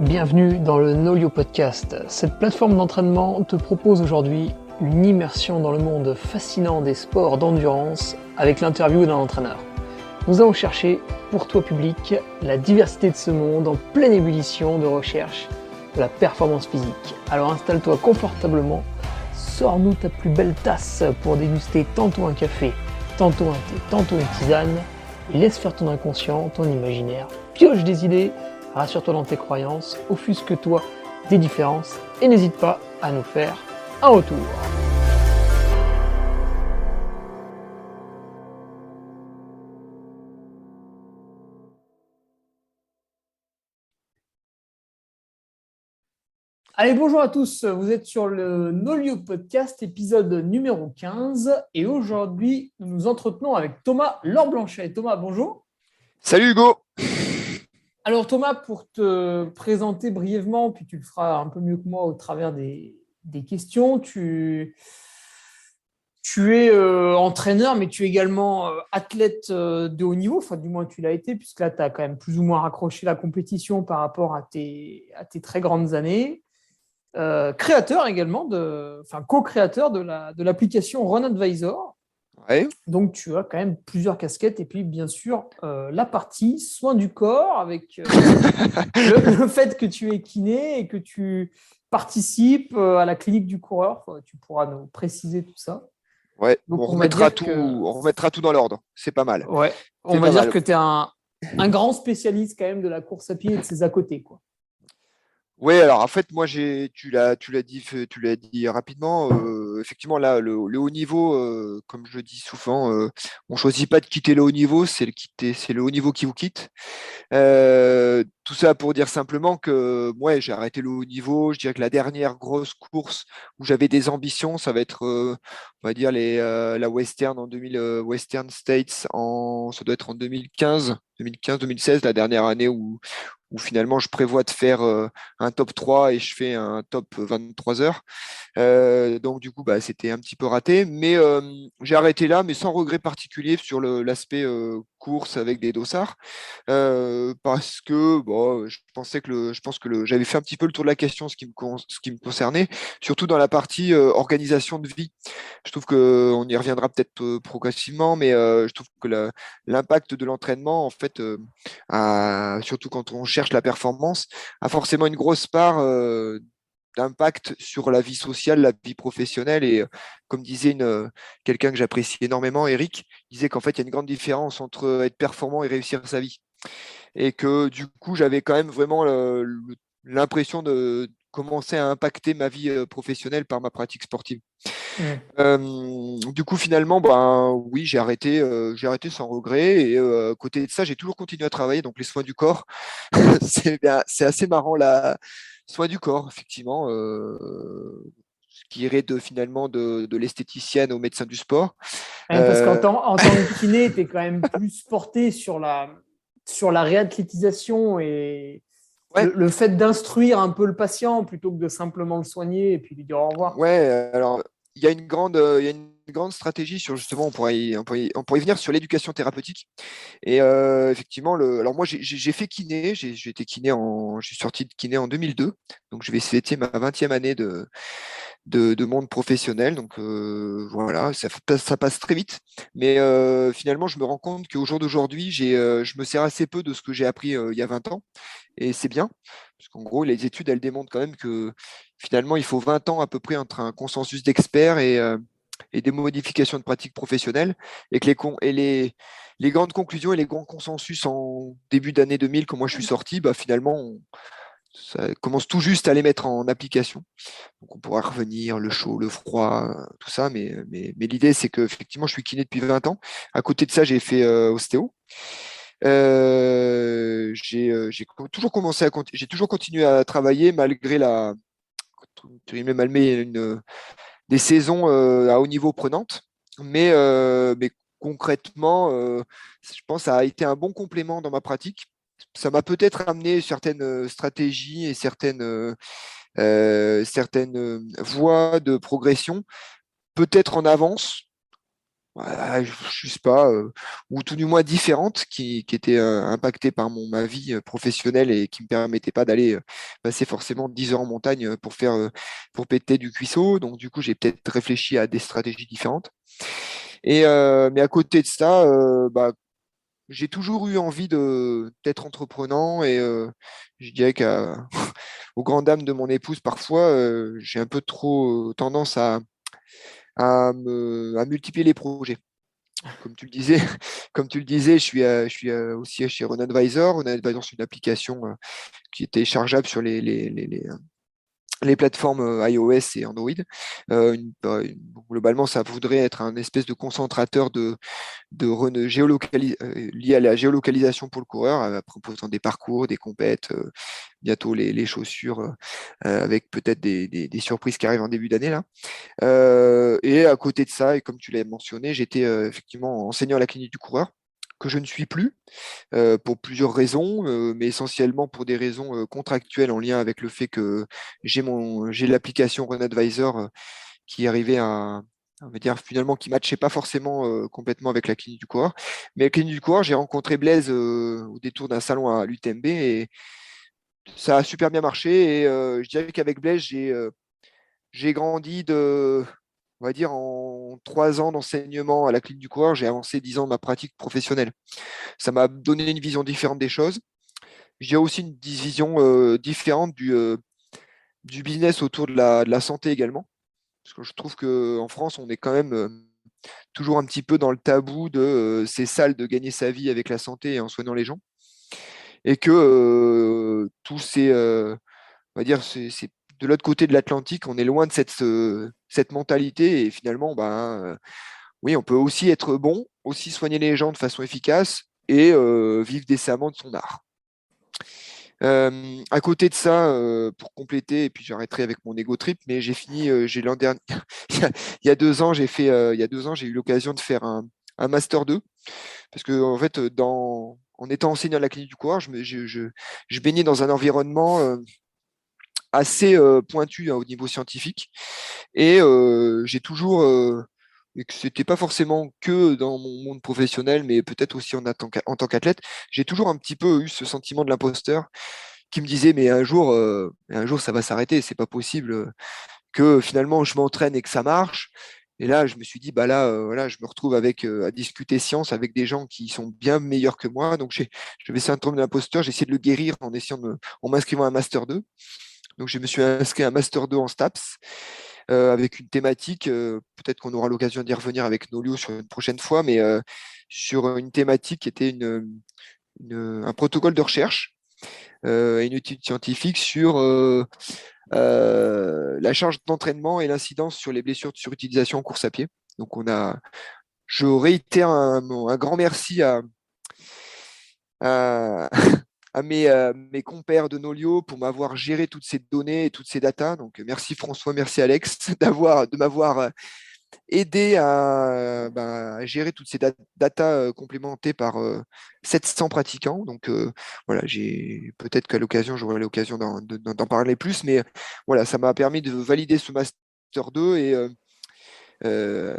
Bienvenue dans le Nolio Podcast. Cette plateforme d'entraînement te propose aujourd'hui une immersion dans le monde fascinant des sports d'endurance avec l'interview d'un entraîneur. Nous allons chercher, pour toi public, la diversité de ce monde en pleine ébullition de recherche de la performance physique. Alors installe-toi confortablement, sors-nous ta plus belle tasse pour déguster tantôt un café, tantôt un thé, tantôt une tisane, et laisse faire ton inconscient, ton imaginaire, pioche des idées. Rassure-toi dans tes croyances, offusque-toi des différences et n'hésite pas à nous faire un retour. Allez, bonjour à tous, vous êtes sur le Nolio Podcast, épisode numéro 15 et aujourd'hui nous nous entretenons avec Thomas Lorblanchet. Thomas, bonjour. Salut Hugo. Alors Thomas, pour te présenter brièvement, puis tu le feras un peu mieux que moi au travers des questions, tu es entraîneur, mais tu es également athlète de haut niveau, enfin du moins tu l'as été, puisque là tu as quand même plus ou moins raccroché la compétition par rapport à tes très grandes années. Créateur également, co-créateur de l'application Run Advisor. Ouais. Donc, tu as quand même plusieurs casquettes. Et puis, bien sûr, la partie soins du corps avec le fait que tu es kiné et que tu participes à la clinique du coureur. Tu pourras nous préciser tout ça. Ouais, Donc, on remettra tout dans l'ordre. C'est pas mal. Ouais, on va dire que tu es un grand spécialiste quand même de la course à pied et de ses à côté, quoi. Oui, alors en fait, moi, tu l'as dit rapidement. Effectivement, là, le haut niveau, comme je le dis souvent, on choisit pas de quitter le haut niveau, c'est le haut niveau qui vous quitte. Tout ça pour dire simplement que moi, j'ai arrêté le haut niveau. Je dirais que la dernière grosse course où j'avais des ambitions, ça va être, on va dire, la Western en 2000, Western States, ça doit être en 2015-2016, la dernière année où finalement je prévois de faire un top 3 et je fais un top 23 heures. Donc du coup, c'était un petit peu raté, mais j'ai arrêté là, mais sans regret particulier sur l'aspect course avec des dossards, parce que je pense que j'avais fait un petit peu le tour de la question, ce qui me concernait, surtout dans la partie organisation de vie. Je trouve qu'on y reviendra peut-être progressivement, mais je trouve que l'impact de l'entraînement, en fait, surtout quand on cherche la performance, a forcément une grosse part d'impact sur la vie sociale, la vie professionnelle. Et comme disait quelqu'un que j'apprécie énormément, Eric, disait qu'en fait, il y a une grande différence entre être performant et réussir sa vie. Et que du coup, j'avais quand même vraiment l'impression de commencer à impacter ma vie professionnelle par ma pratique sportive. Du coup, finalement, oui, j'ai arrêté sans regret. Et à côté de ça, j'ai toujours continué à travailler. Donc, les soins du corps, c'est assez marrant. Soins du corps, effectivement, ce qui irait finalement de l'esthéticienne au médecin du sport. Parce qu'en tant que kiné, tu es quand même plus porté sur la réathlétisation et Ouais. le fait d'instruire un peu le patient plutôt que de simplement le soigner et puis lui dire au revoir. Ouais, alors il y a une grande stratégie sur justement, on pourrait y venir sur l'éducation thérapeutique. Et effectivement, alors moi j'ai fait kiné, j'ai suis sorti de kiné en 2002, donc je vais fêter ma 20e année de monde professionnel. Donc voilà, ça passe très vite. Mais finalement, je me rends compte qu'au jour d'aujourd'hui, je me sers assez peu de ce que j'ai appris il y a 20 ans. Et c'est bien, parce qu'en gros, les études, elles démontrent quand même que finalement, il faut 20 ans à peu près entre un consensus d'experts et des modifications de pratiques professionnelles, et que les grandes conclusions et les grands consensus en début d'année 2000, quand moi je suis sorti, finalement, ça commence tout juste à les mettre en application. Donc on pourra revenir, le chaud, le froid, tout ça, mais l'idée, c'est que effectivement, je suis kiné depuis 20 ans. À côté de ça, j'ai fait ostéo. J'ai toujours continué à travailler malgré des saisons à haut niveau prenantes. Mais concrètement, je pense que ça a été un bon complément dans ma pratique. Ça m'a peut-être amené certaines stratégies et certaines voies de progression, peut-être en avance. je sais pas, ou tout du moins différentes, qui étaient impactées par ma vie professionnelle et qui me permettaient pas d'aller passer forcément 10 heures en montagne pour péter du cuisseau. Donc du coup, j'ai peut-être réfléchi à des stratégies différentes. Mais à côté de ça, j'ai toujours eu envie d'être entreprenant et je dirais qu'aux grandes dames de mon épouse, parfois, j'ai un peu trop tendance à multiplier les projets. Comme tu le disais, comme tu le disais, je suis aussi chez Run Advisor. Run Advisor, c'est une application qui est téléchargeable sur les plateformes iOS et Android. Globalement, ça voudrait être un espèce de concentrateur lié à la géolocalisation pour le coureur, proposant des parcours, des compètes, bientôt les chaussures, avec peut-être des surprises qui arrivent en début d'année là. Et à côté de ça, et comme tu l'as mentionné, j'étais effectivement enseignant à la clinique du coureur, que je ne suis plus pour plusieurs raisons, mais essentiellement pour des raisons contractuelles en lien avec le fait que j'ai l'application Run Advisor qui arrivait on va dire finalement qui matchait pas forcément complètement avec la clinique du coureur. Mais la clinique du coureur, j'ai rencontré Blaise au détour d'un salon à l'UTMB et ça a super bien marché. Et je dirais qu'avec Blaise, j'ai grandi on va dire, en 3 ans d'enseignement à la clinique du coureur, j'ai avancé 10 ans de ma pratique professionnelle. Ça m'a donné une vision différente des choses. J'ai aussi une vision différente du business autour de la santé également. Parce que je trouve qu'en France, on est quand même toujours un petit peu dans le tabou de c'est sale de gagner sa vie avec la santé et en soignant les gens. Et que tous ces, on va dire, c'est de l'autre côté de l'Atlantique, on est loin de cette mentalité. Et finalement, oui, on peut aussi être bon, aussi soigner les gens de façon efficace et vivre décemment de son art. À côté de ça, pour compléter, et puis j'arrêterai avec mon ego trip, mais j'ai l'an dernier, il y a 2 ans, il y a 2 ans, j'ai eu l'occasion de faire un Master 2, parce que en fait, en étant enseignant à la clinique du coureur, je baignais dans un environnement assez pointu hein, au niveau scientifique, et j'ai toujours, et que c'était pas forcément que dans mon monde professionnel, mais peut-être aussi en tant qu'athlète, j'ai toujours un petit peu eu ce sentiment de l'imposteur qui me disait mais un jour ça va s'arrêter, c'est pas possible que finalement je m'entraîne et que ça marche. Et là, je me suis dit, bah là, voilà, je me retrouve à discuter science avec des gens qui sont bien meilleurs que moi. Donc, j'avais ce syndrome de l'imposteur. J'ai essayé de le guérir en m'inscrivant à un Master 2. Donc, je me suis inscrit à un Master 2 en STAPS avec une thématique. Peut-être qu'on aura l'occasion d'y revenir avec Nolio sur une prochaine fois, mais sur une thématique qui était un protocole de recherche et une étude scientifique sur la charge d'entraînement et l'incidence sur les blessures de surutilisation en course à pied. Donc, je réitère un grand merci à, mes compères de Nolio pour m'avoir géré toutes ces données et toutes ces datas. Donc, merci François, merci Alex de m'avoir aidé à gérer toutes ces datas complémentées par 700 pratiquants. Donc voilà, peut-être qu'à l'occasion, j'aurai l'occasion d'en parler plus, mais voilà, ça m'a permis de valider ce Master 2 et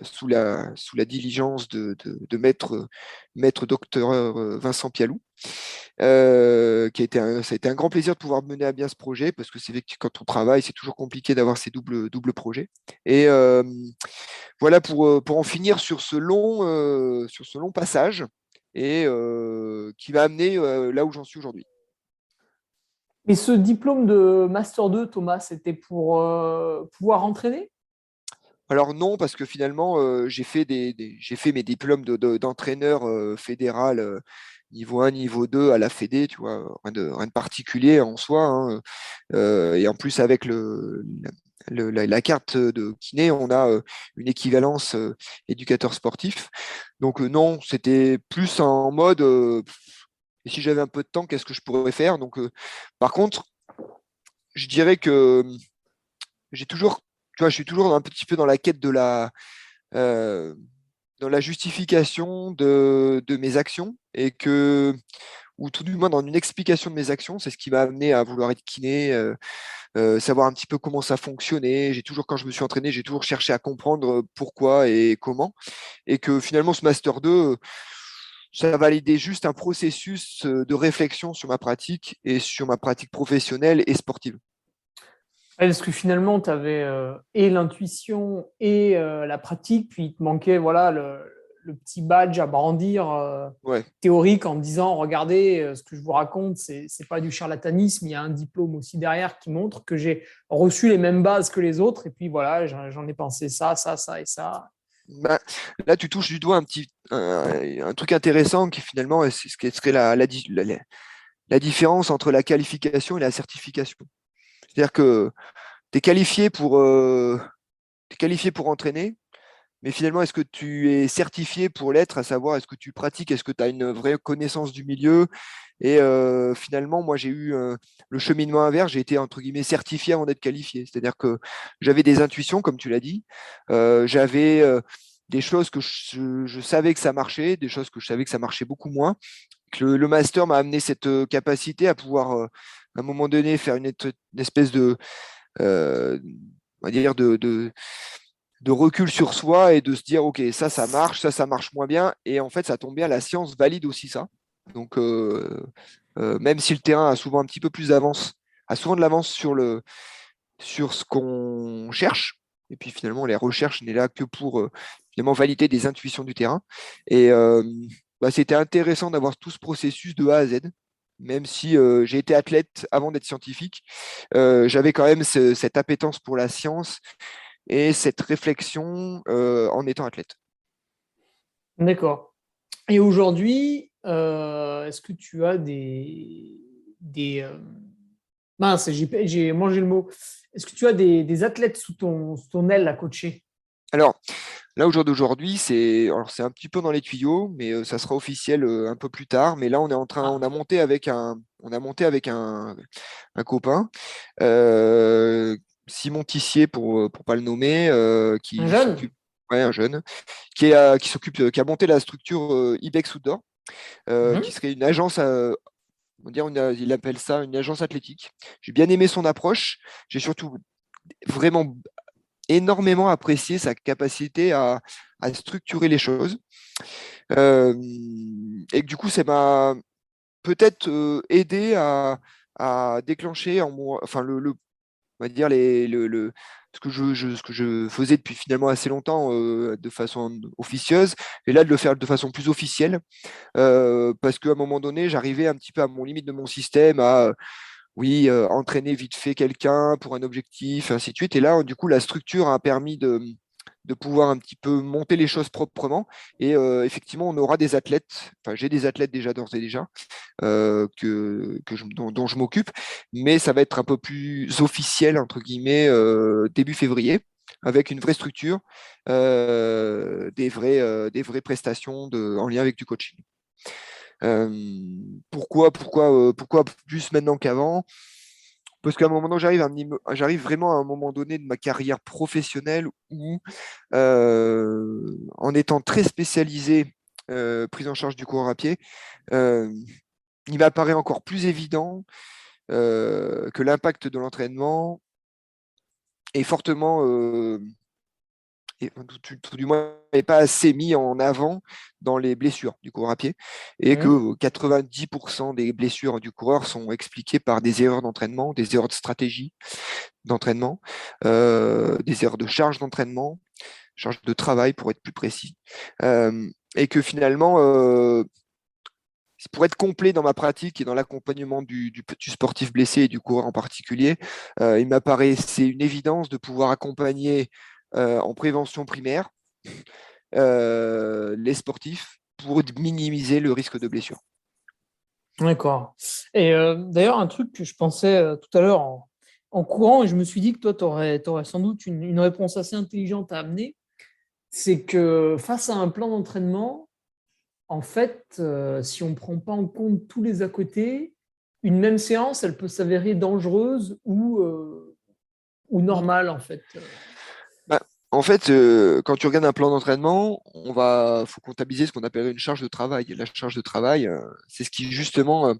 sous la diligence de maître docteur Vincent Pialou, ça a été un grand plaisir de pouvoir mener à bien ce projet parce que c'est vrai que quand on travaille, c'est toujours compliqué d'avoir ces doubles projets. Et voilà pour en finir sur ce long passage et qui m'a amené là où j'en suis aujourd'hui. Et ce diplôme de Master 2, Thomas, c'était pour pouvoir entraîner? Alors non, parce que finalement, j'ai fait mes diplômes d'entraîneur fédéral niveau 1, niveau 2 à la Fédé, tu vois, rien de particulier en soi, hein. Et en plus, avec la carte de kiné, on a une équivalence éducateur sportif. Donc non, c'était plus en mode, et si j'avais un peu de temps, qu'est-ce que je pourrais faire? Donc, par contre, je dirais que j'ai toujours, tu vois, je suis toujours un petit peu dans la quête euh, dans la justification de mes actions et que ou tout du moins dans une explication de mes actions. C'est ce qui m'a amené à vouloir être kiné, savoir un petit peu comment ça fonctionnait. Quand je me suis entraîné, j'ai toujours cherché à comprendre pourquoi et comment. Et que finalement, ce Master 2, ça validait juste un processus de réflexion sur ma pratique et sur ma pratique professionnelle et sportive. Est-ce que finalement, tu avais et l'intuition et la pratique, puis il te manquait voilà, le petit badge à brandir Ouais. théorique en disant, regardez, ce que je vous raconte, c'est pas du charlatanisme, il y a un diplôme aussi derrière qui montre que j'ai reçu les mêmes bases que les autres, et puis voilà, j'en ai pensé ça, ça, ça et ça. Bah, là, tu touches du doigt un truc intéressant qui finalement c'est ce qui serait la différence entre la qualification et la certification. C'est-à-dire que tu es t'es qualifié pour entraîner, mais finalement, est-ce que tu es certifié pour l'être, à savoir est-ce que tu pratiques, est-ce que tu as une vraie connaissance du milieu? Et finalement, moi, j'ai eu le cheminement inverse, j'ai été entre guillemets certifié avant d'être qualifié. C'est-à-dire que j'avais des intuitions, comme tu l'as dit, j'avais des choses que je savais que ça marchait, des choses que je savais que ça marchait beaucoup moins. Que le master m'a amené cette capacité à pouvoir, à un moment donné, faire une espèce euh, on va dire de recul sur soi et de se dire, OK, ça marche, ça marche moins bien. Et en fait, ça tombe bien, la science valide aussi ça. Donc, même si le terrain a souvent un petit peu plus d'avance, a souvent de l'avance sur ce qu'on cherche, et puis finalement, les recherches n'est là que pour finalement valider des intuitions du terrain. Et c'était intéressant d'avoir tout ce processus de A à Z. Même si j'ai été athlète avant d'être scientifique, j'avais quand même cette appétence pour la science et cette réflexion en étant athlète. D'accord. Et aujourd'hui, est-ce que tu as mince, j'ai mangé le mot. Est-ce que tu as des athlètes sous ton aile à coacher? Alors, là, au jour d'aujourd'hui, c'est un petit peu dans les tuyaux, mais ça sera officiel un peu plus tard. Mais là, Ah, on a monté avec un copain, euh, Simon Tissier pour pas le nommer, un qui jeune? s'occupe, ouais, un jeune, qui s'occupe, qui a monté la structure Ibex Outdoor, qui Mhm. serait une agence, on va dire, il appelle ça une agence athlétique. J'ai bien aimé son approche. J'ai surtout vraiment énormément apprécié sa capacité à structurer les choses. Euh, et que du coup, ça m'a peut-être aidé à déclencher en moi, enfin, on va dire ce que je faisais depuis finalement assez longtemps de façon officieuse, et là de le faire de façon plus officielle, parce qu'à un moment donné, j'arrivais un petit peu à mon limite de mon système, à oui, entraîner vite fait quelqu'un pour un objectif, ainsi de suite. Et là, du coup, la structure a permis de pouvoir un petit peu monter les choses proprement. Et effectivement, on aura des athlètes, enfin j'ai des athlètes déjà d'ores et déjà, dont je m'occupe, mais ça va être un peu plus officiel, entre guillemets, début février, avec une vraie structure, des vraies prestations en lien avec du coaching. Pourquoi plus maintenant qu'avant? Parce qu'à un moment donné, j'arrive vraiment à un moment donné de ma carrière professionnelle où, en étant très spécialisé, prise en charge du coureur à pied, euh, il m'apparaît encore plus évident que l'impact de l'entraînement est fortement, tout du moins, n'est pas assez mis en avant dans les blessures du coureur à pied, et Mhm. que 90% des blessures du coureur sont expliquées par des erreurs d'entraînement, des erreurs de stratégie d'entraînement, des erreurs de charge d'entraînement, charge de travail pour être plus précis, et que finalement, pour être complet dans ma pratique et dans l'accompagnement du sportif blessé et du coureur en particulier, il m'apparaissait une évidence de pouvoir accompagner en prévention primaire les sportifs pour minimiser le risque de blessure. D'accord. Et d'ailleurs, un truc que je pensais tout à l'heure en courant, et je me suis dit que toi, tu aurais sans doute une réponse assez intelligente à amener, c'est que face à un plan d'entraînement, en fait, si on ne prend pas en compte tous les à côté, une même séance, elle peut s'avérer dangereuse ou normale, en fait. Bah, En fait, quand tu regardes un plan d'entraînement, faut comptabiliser ce qu'on appelle une charge de travail. Et la charge de travail, c'est ce qui justement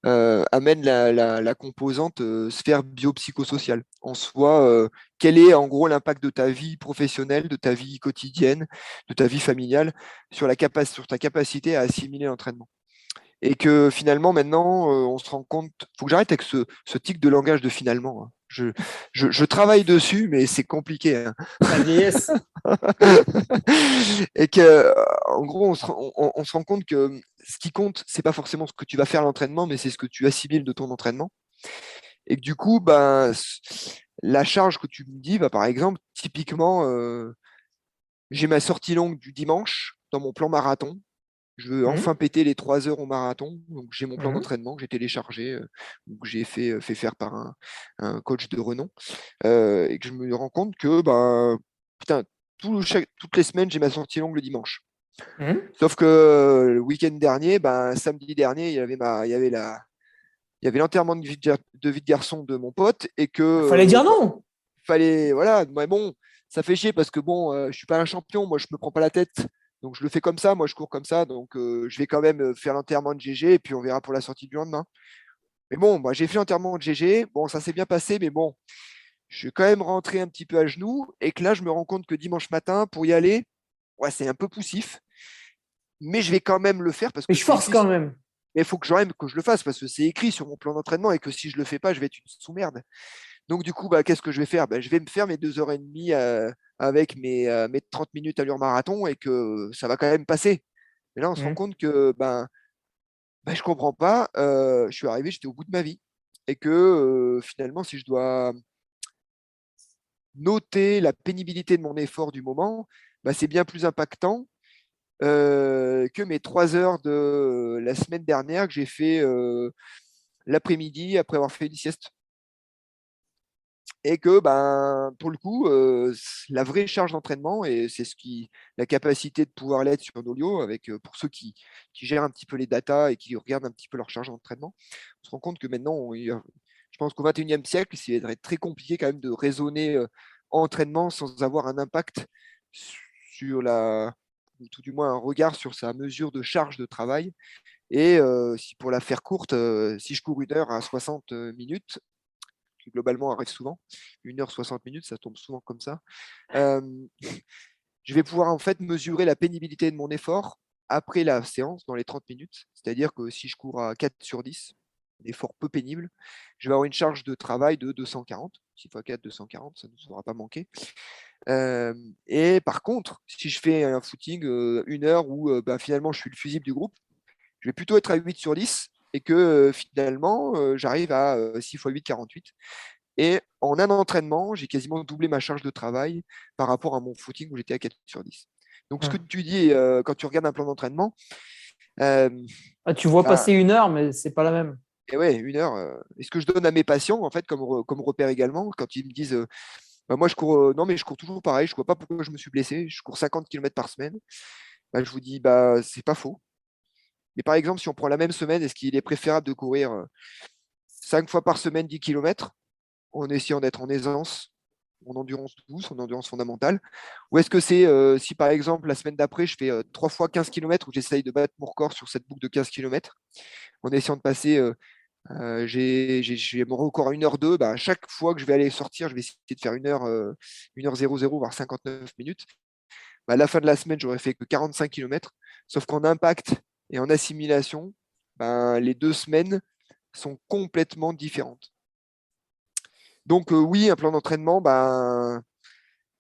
amène la composante sphère biopsychosociale. En soi, quel est en gros l'impact de ta vie professionnelle, de ta vie quotidienne, de ta vie familiale sur ta capacité à assimiler l'entraînement. Et que finalement, maintenant, on se rend compte, faut que j'arrête avec ce tic de langage de finalement, hein. Je travaille dessus, mais c'est compliqué, hein. La vieillesse. Et que, en gros, on se rend compte que ce qui compte, c'est pas forcément ce que tu vas faire à l'entraînement, mais c'est ce que tu assimiles de ton entraînement. Et que du coup, ben, la charge que tu me dis, bah, par exemple, typiquement, j'ai ma sortie longue du dimanche dans mon plan marathon. Je veux enfin Mhm. péter les 3 heures au marathon. Donc, j'ai mon plan Mhm. d'entraînement que j'ai téléchargé, que j'ai fait faire par un coach de renom. Et que je me rends compte que, ben, putain, toutes les semaines, j'ai ma sortie longue le dimanche. Mhm. Sauf que le week-end dernier, ben, samedi dernier, il y avait l'enterrement de vie de garçon de mon pote et que Fallait dire bah, non. fallait, voilà, mais bon, ça fait chier parce que bon, je suis pas un champion, moi je me prends pas la tête, donc je le fais comme ça, moi je cours comme ça, donc je vais quand même faire l'enterrement de GG et puis on verra pour la sortie du lendemain. Mais bon, moi j'ai fait l'enterrement de GG, bon, ça s'est bien passé, mais bon, je suis quand même rentré un petit peu à genoux et que là je me rends compte que dimanche matin, pour y aller, ouais, c'est un peu poussif, mais je vais quand même le faire parce Mais que je c'est force écrit. quand même. Mais il faut que que je le fasse parce que c'est écrit sur mon plan d'entraînement et que si je le fais pas, je vais être une sous-merde. Donc, du coup, bah, qu'est-ce que je vais faire? Bah, je vais me faire mes 2 heures et demie avec mes 30 minutes allure marathon et que ça va quand même passer. Mais là, on se rend Mhm. compte que je comprends pas. Je suis arrivé, j'étais au bout de ma vie. Et que finalement, si je dois noter la pénibilité de mon effort du moment, bah, c'est bien plus impactant que mes 3 heures de la semaine dernière que j'ai fait l'après-midi après avoir fait une sieste. Et que ben, pour le coup, la vraie charge d'entraînement, et c'est la capacité de pouvoir l'être sur Nolio, avec, pour ceux qui gèrent un petit peu les datas et qui regardent un petit peu leur charge d'entraînement, on se rend compte que maintenant, je pense qu'au 21e siècle, c'est très compliqué quand même de raisonner entraînement sans avoir un impact sur ou tout du moins un regard sur sa mesure de charge de travail. Et si pour la faire courte, si je cours 1 heure à 60 minutes, qui globalement arrive souvent, 1 h 60 minutes, ça tombe souvent comme ça, euh, je vais pouvoir en fait mesurer la pénibilité de mon effort après la séance dans les 30 minutes. C'est-à-dire que si je cours à 4 sur 10, un effort peu pénible, je vais avoir une charge de travail de 240. 6 x 4, 240, ça ne nous aura pas manqué. Et par contre, si je fais un footing 1 heure où finalement je suis le fusible du groupe, je vais plutôt être à 8 sur 10 et que finalement j'arrive à 6 x 8, 48. Et en un entraînement, j'ai quasiment doublé ma charge de travail par rapport à mon footing où j'étais à 4 sur 10. Donc, ce que Mhm. tu dis quand tu regardes un plan d'entraînement, euh, Ah, tu vois bah, passer 1 heure, mais c'est pas la même. et ouais, 1 heure. Et ce que je donne à mes patients, en fait, comme repère également, quand ils me disent bah, moi, je cours, non, mais je cours toujours pareil, je ne vois pas pourquoi je me suis blessé, je cours 50 km par semaine, bah, je vous dis, bah, c'est pas faux. Mais par exemple, si on prend la même semaine, est-ce qu'il est préférable de courir 5 fois par semaine 10 km en essayant d'être en aisance, en endurance douce, en endurance fondamentale? Ou est-ce que c'est, si par exemple la semaine d'après, je fais 3 fois 15 km où j'essaye de battre mon record sur cette boucle de 15 km, en essayant de passer, j'ai mon record à 1h02, bah, à chaque fois que je vais aller sortir, je vais essayer de faire 1h00, voire 59 minutes. Bah, à la fin de la semaine, j'aurais fait que 45 km, sauf qu'en impact et en assimilation, ben, les 2 semaines sont complètement différentes. Donc oui, un plan d'entraînement, ben,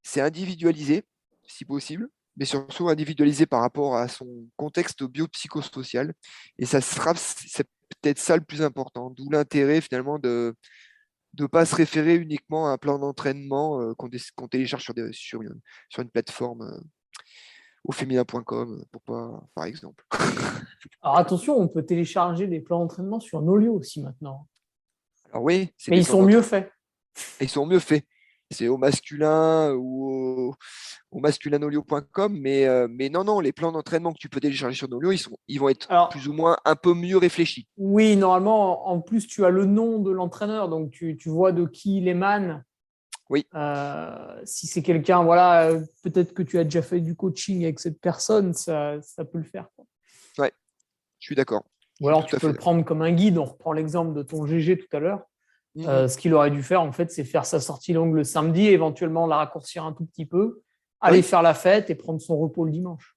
c'est individualisé, si possible, mais surtout individualisé par rapport à son contexte biopsychosocial. Et c'est peut-être ça le plus important, d'où l'intérêt finalement de ne pas se référer uniquement à un plan d'entraînement qu'on télécharge sur une plateforme au féminin.com, pour pas, par exemple. Alors attention, on peut télécharger des plans d'entraînement sur Nolio aussi maintenant. Alors oui, c'est Mais des ils plans sont mieux d'entraînement, faits. ils sont mieux faits. C'est au masculin ou au masculinolio.com, mais non, non, les plans d'entraînement que tu peux télécharger sur Nolio, ils vont être plus Alors, ou moins un peu mieux réfléchis. oui, normalement, en plus, tu as le nom de l'entraîneur, donc tu vois de qui il émane. Oui, Si c'est quelqu'un, voilà, peut-être que tu as déjà fait du coaching avec cette personne, ça peut le faire, quoi. ouais, je suis d'accord. Ou Je suis alors tout tu à peux fait le d'accord. prendre comme un guide. On reprend l'exemple de ton GG tout à l'heure. Mhm. Ce qu'il aurait dû faire, en fait, c'est faire sa sortie longue le samedi, éventuellement la raccourcir un tout petit peu, aller Oui, faire la fête et prendre son repos le dimanche.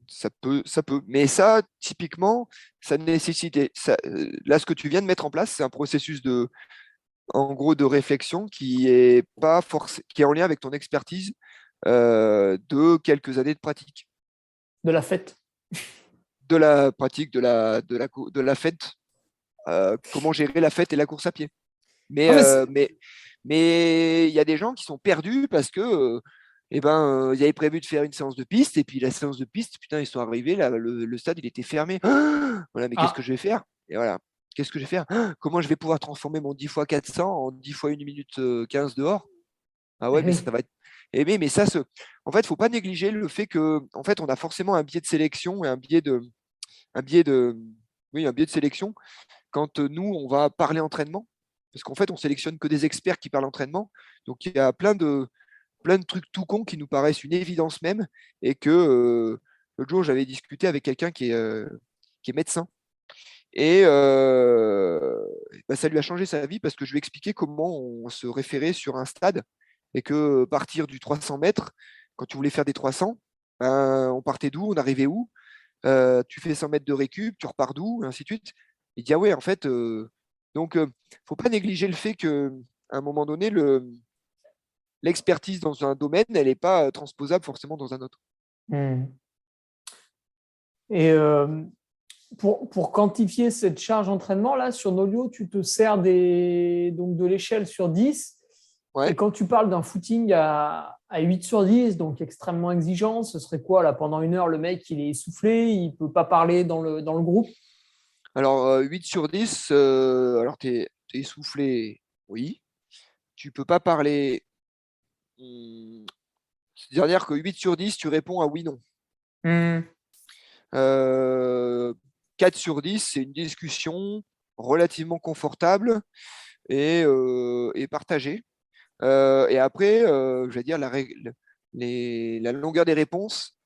ça peut, ça peut. Mais ça, typiquement, ça nécessite. Là, ce que tu viens de mettre en place, c'est un processus en gros, de réflexion qui est pas qui est en lien avec ton expertise de quelques années de pratique, De la fête. de la pratique de la fête, comment gérer la fête et la course à pied. Mais Ah, mais euh, mais mais il y a des gens qui sont perdus parce que ils avaient prévu de faire une séance de piste et puis la séance de piste, putain, ils sont arrivés là, le stade il était fermé. Voilà, mais qu'est-ce que ah, je vais faire? Et voilà. Qu'est-ce que je vais faire? Comment je vais pouvoir transformer mon 10 fois 400 en 10 fois 1 minute 15 dehors? Ah ouais, mais oui. ça va être. Mais ça se. En fait, il ne faut pas négliger le fait que, en fait, on a forcément un biais de sélection et un biais de, oui, un biais de sélection quand nous, on va parler entraînement. Parce qu'en fait, on sélectionne que des experts qui parlent entraînement. Donc, il y a plein de trucs tout cons qui nous paraissent une évidence même. Et que l'autre jour, j'avais discuté avec quelqu'un qui est médecin. Et ça lui a changé sa vie parce que je lui ai expliqué comment on se référait sur un stade et que partir du 300 mètres, quand tu voulais faire des 300, ben, on partait d'où, on arrivait où, tu fais 100 mètres de récup, tu repars d'où, et ainsi de suite. Il dit, ah ouais, en fait, donc, faut pas négliger le fait qu'à un moment donné, l'expertise dans un domaine, elle n'est pas transposable forcément dans un autre. Hmm. Et pour quantifier cette charge d'entraînement, là, sur Nolio, tu te sers donc de l'échelle sur 10. Et Ouais. quand tu parles d'un footing à 8 sur 10, donc extrêmement exigeant, ce serait quoi là? Pendant une heure, le mec, il est essoufflé, il ne peut pas parler dans le groupe. Alors, 8 sur 10, alors tu es essoufflé, oui. Tu peux pas parler. C'est-à-dire que 8 sur 10, tu réponds à oui, non. Hmm. 4 sur 10, c'est une discussion relativement confortable et partagée. Et après, je vais dire, la longueur des réponses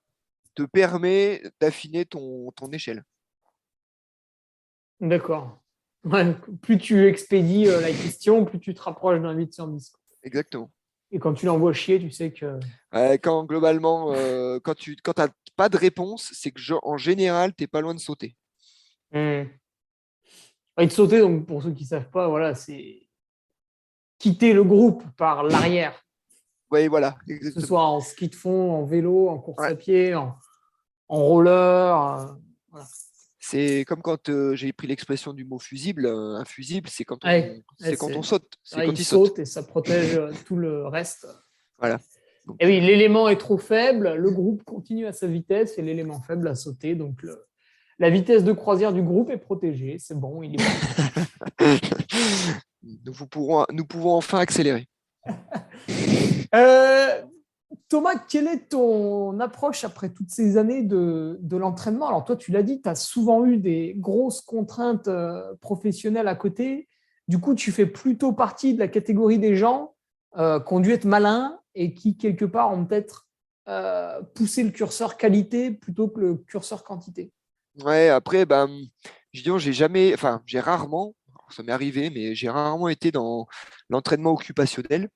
te permet d'affiner ton échelle. D'accord. Ouais, plus tu expédies la question, plus tu te rapproches d'un 8 sur 10. Exactement. Et quand tu l'envoies chier, tu sais que. Quand globalement, quand tu n'as pas de réponse, c'est que en général, tu n'es pas loin de sauter. Hmm. Et de sauter, donc pour ceux qui ne savent pas, voilà, c'est quitter le groupe par l'arrière, Oui, voilà, que ce exactement. soit en ski de fond, en vélo, en course Ouais. à pied, en roller. Voilà. C'est comme quand j'ai pris l'expression du mot fusible. Un fusible, Ouais, ouais, c'est quand on saute, c'est ouais, quand il il saute. saute et ça protège tout le reste. Voilà. Et Donc, oui, l'élément est trop faible, le groupe continue à sa vitesse et l'élément faible a sauté. Donc la vitesse de croisière du groupe est protégée. C'est bon, il est bon. nous pouvons enfin accélérer. Euh, Thomas, quelle est ton approche après toutes ces années de l'entraînement? Alors toi, tu l'as dit, tu as souvent eu des grosses contraintes professionnelles à côté. Du coup, tu fais plutôt partie de la catégorie des gens qui ont dû être malins et qui, quelque part, ont peut-être poussé le curseur qualité plutôt que le curseur quantité. Ouais, après, ben, je dis, j'ai jamais, enfin, j'ai rarement, ça m'est arrivé, mais j'ai rarement été dans l'entraînement occupationnel.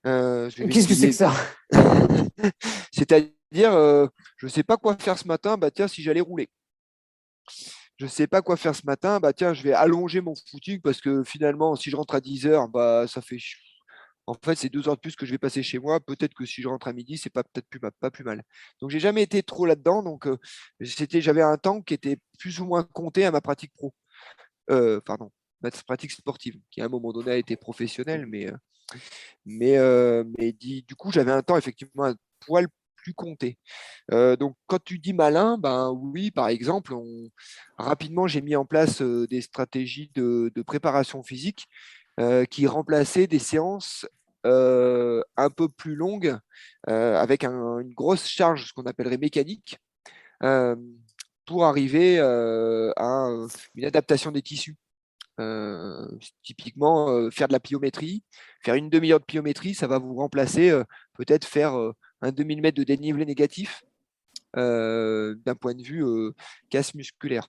Je vais Qu'est-ce que c'est que essayer. ça? C'est-à-dire, je ne sais pas quoi faire ce matin, bah tiens, si j'allais rouler. Je ne sais pas quoi faire ce matin, bah tiens, je vais allonger mon footing parce que finalement, si je rentre à 10 heures, bah ça fait. En fait, c'est 2 heures de plus que je vais passer chez moi. Peut-être que si je rentre à midi, c'est pas peut-être pas plus mal. Donc, j'ai jamais été trop là-dedans. Donc, j'avais un temps qui était plus ou moins compté à ma pratique pro. Pardon, ma pratique sportive, qui à un moment donné a été professionnelle, mais du coup, j'avais un temps effectivement un poil plus compté. Donc, quand tu dis malin, ben oui, par exemple, rapidement, j'ai mis en place des stratégies de préparation physique qui remplaçaient des séances un peu plus longues avec une grosse charge, ce qu'on appellerait mécanique, euh, pour arriver à une adaptation des tissus. Typiquement, faire de la pliométrie, faire une demi-heure de pliométrie, ça va vous remplacer peut-être faire un demi-mètre de dénivelé négatif d'un point de vue casse musculaire.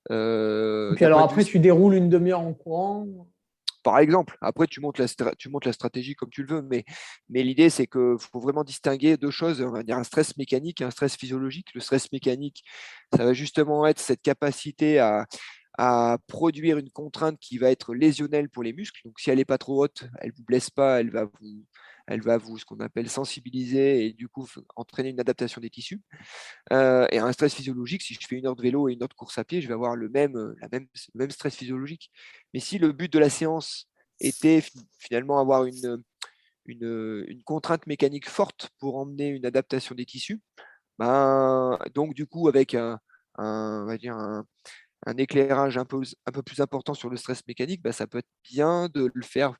Et puis D'un alors point de vue après, tu déroules une demi-heure en courant. par exemple, après, tu montes la stratégie comme tu le veux, mais l'idée, c'est qu'il faut vraiment distinguer deux choses. On va dire un stress mécanique et un stress physiologique. Le stress mécanique, ça va justement être cette capacité à produire une contrainte qui va être lésionnelle pour les muscles. Donc, si elle n'est pas trop haute, elle ne vous blesse pas, elle va vous, ce qu'on appelle sensibiliser et du coup entraîner une adaptation des tissus. Et un stress physiologique, si je fais une heure de vélo et une heure de course à pied, je vais avoir le même stress physiologique. Mais si le but de la séance était finalement avoir une contrainte mécanique forte pour emmener une adaptation des tissus, ben, donc du coup avec on va dire un éclairage un peu plus important sur le stress mécanique, ben, ça peut être bien de le faire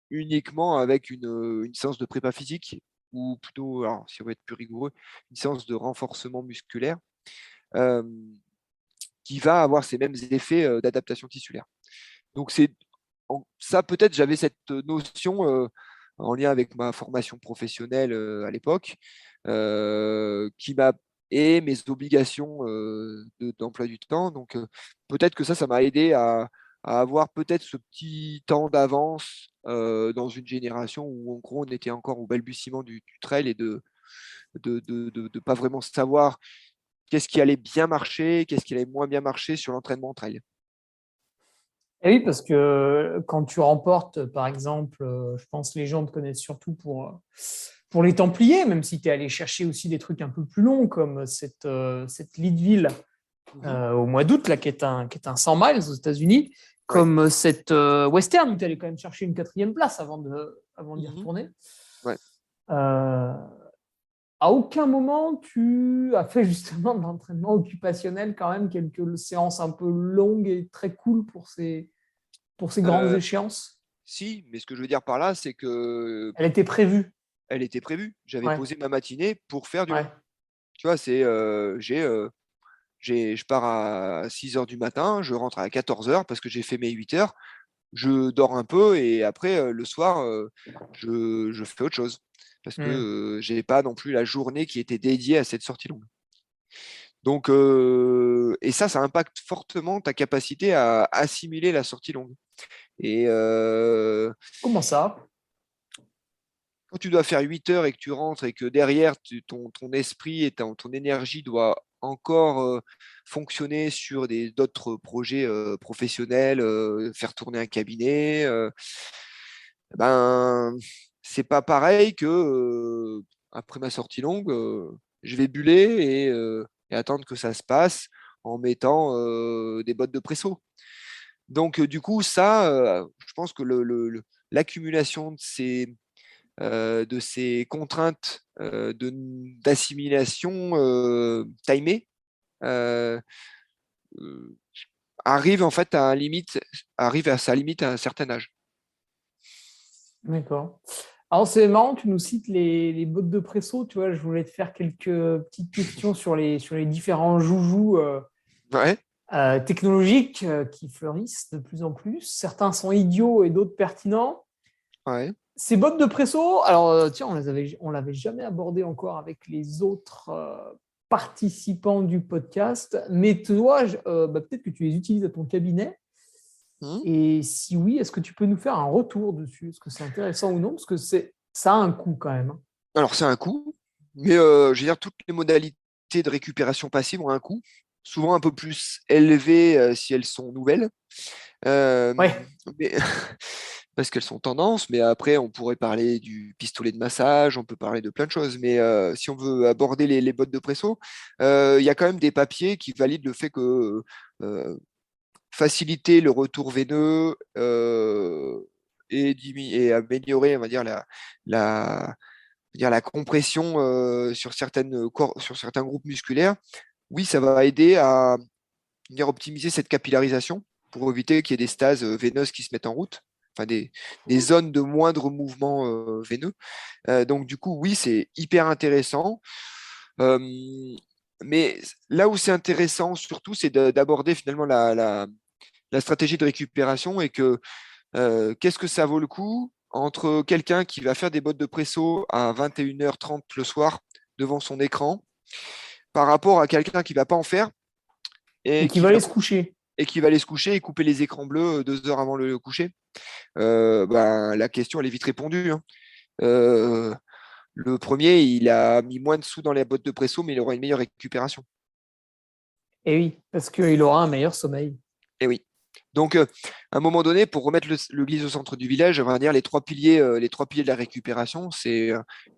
uniquement avec une séance de prépa physique ou plutôt, alors si on veut être plus rigoureux, une séance de renforcement musculaire euh, qui va avoir ces mêmes effets d'adaptation tissulaire. Donc ça, peut-être j'avais cette notion en lien avec ma formation professionnelle à l'époque, qui m'a et mes obligations d'emploi du temps. Donc peut-être que ça m'a aidé à avoir peut-être ce petit temps d'avance dans une génération où en gros on était encore au balbutiement du trail et de pas vraiment savoir qu'est-ce qui allait bien marcher, qu'est-ce qui allait moins bien marcher sur l'entraînement en trail. Et oui, parce que quand tu remportes, par exemple, je pense que les gens te connaissent surtout pour les Templiers, même si tu es allé chercher aussi des trucs un peu plus longs, comme cette Leadville Mhm. au mois d'août, là, qui est un 100 miles aux États-Unis, Ouais. comme cette Western, où tu allais quand même chercher une quatrième place avant d'y Mhm. retourner. Ouais. Euh, à aucun moment, tu as fait justement de l'entraînement occupationnel, quand même, quelques séances un peu longues et très cool pour ces grandes Euh, échéances. Si, mais ce que je veux dire par là, c'est que Elle était prévue. elle était prévue. J'avais Ouais, posé ma matinée pour faire du ouais. long. Tu vois, je pars à 6 heures du matin, je rentre à 14 heures parce que j'ai fait mes 8 heures, je dors un peu et après, le soir, je fais autre chose parce que Hmm. j'ai pas non plus la journée qui était dédiée à cette sortie longue. Donc, et ça impacte fortement ta capacité à assimiler la sortie longue. Et Comment ça? quand tu dois faire 8 heures et que tu rentres et que derrière, ton esprit et ton énergie doit encore fonctionner sur d'autres projets professionnels, faire tourner un cabinet, ben, c'est pas pareil que après ma sortie longue, je vais buller et attendre que ça se passe en mettant des bottes de presso. Donc, du coup, ça, je pense que l'accumulation de ces contraintes d'assimilation timée euh, euh, arrive en fait arrive à sa limite à un certain âge. D'accord. Alors, c'est marrant, tu nous cites les bottes de presso. Tu vois, je voulais te faire quelques petites questions sur les différents joujoux Ouais, technologiques qui fleurissent de plus en plus. Certains sont idiots et d'autres pertinents. ouais. Ces bottes de presso, alors tiens, on l'avait jamais abordé encore avec les autres participants du podcast, mais toi, peut-être que tu les utilises à ton cabinet. Mhm. Et si oui, est-ce que tu peux nous faire un retour dessus? Est-ce que c'est intéressant ou non? Parce que ça a un coût quand même, hein. Alors c'est un coût, mais je veux dire, toutes les modalités de récupération passive ont un coût, souvent un peu plus élevé si elles sont nouvelles. Euh, Ouais, mais parce qu'elles sont tendances, mais après, on pourrait parler du pistolet de massage, on peut parler de plein de choses. Mais si on veut aborder les bottes de presso, il y a quand même des papiers qui valident le fait que euh, faciliter le retour veineux et améliorer, on va dire, la, dire, la compression sur certains groupes musculaires, oui, ça va aider à venir optimiser cette capillarisation pour éviter qu'il y ait des stases veineuses qui se mettent en route, enfin des zones de moindre mouvement veineux. Donc du coup, oui, c'est hyper intéressant. Euh, mais là où c'est intéressant surtout, c'est d'aborder finalement la stratégie de récupération et que qu'est-ce que ça vaut le coup entre quelqu'un qui va faire des bottes de presso à 21h30 le soir devant son écran par rapport à quelqu'un qui ne va pas en faire Et et qui qui va va, aller se coucher. et qui va aller se coucher et couper les écrans bleus 2 heures avant le coucher. Ben, la question, elle est vite répondue, hein. Euh, le premier, il a mis moins de sous dans les bottes de presso, mais il aura une meilleure récupération. Et oui, parce qu'il aura un meilleur sommeil. Et oui. Donc, à un moment donné, pour remettre le glisse au centre du village, on va dire les trois piliers de la récupération, c'est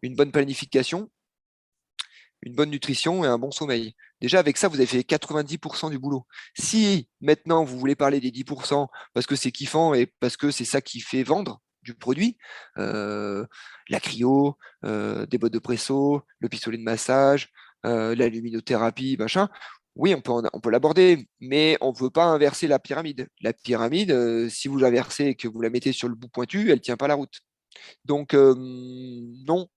une bonne planification, une bonne nutrition et un bon sommeil. Déjà, avec ça, vous avez fait 90% du boulot. Si maintenant, vous voulez parler des 10% parce que c'est kiffant et parce que c'est ça qui fait vendre du produit, euh, la cryo, des bottes de presso, le pistolet de massage, la luminothérapie, machin, oui, on peut l'aborder, mais on ne veut pas inverser la pyramide. La pyramide, si vous l'inversez et que vous la mettez sur le bout pointu, elle ne tient pas la route. Donc, non,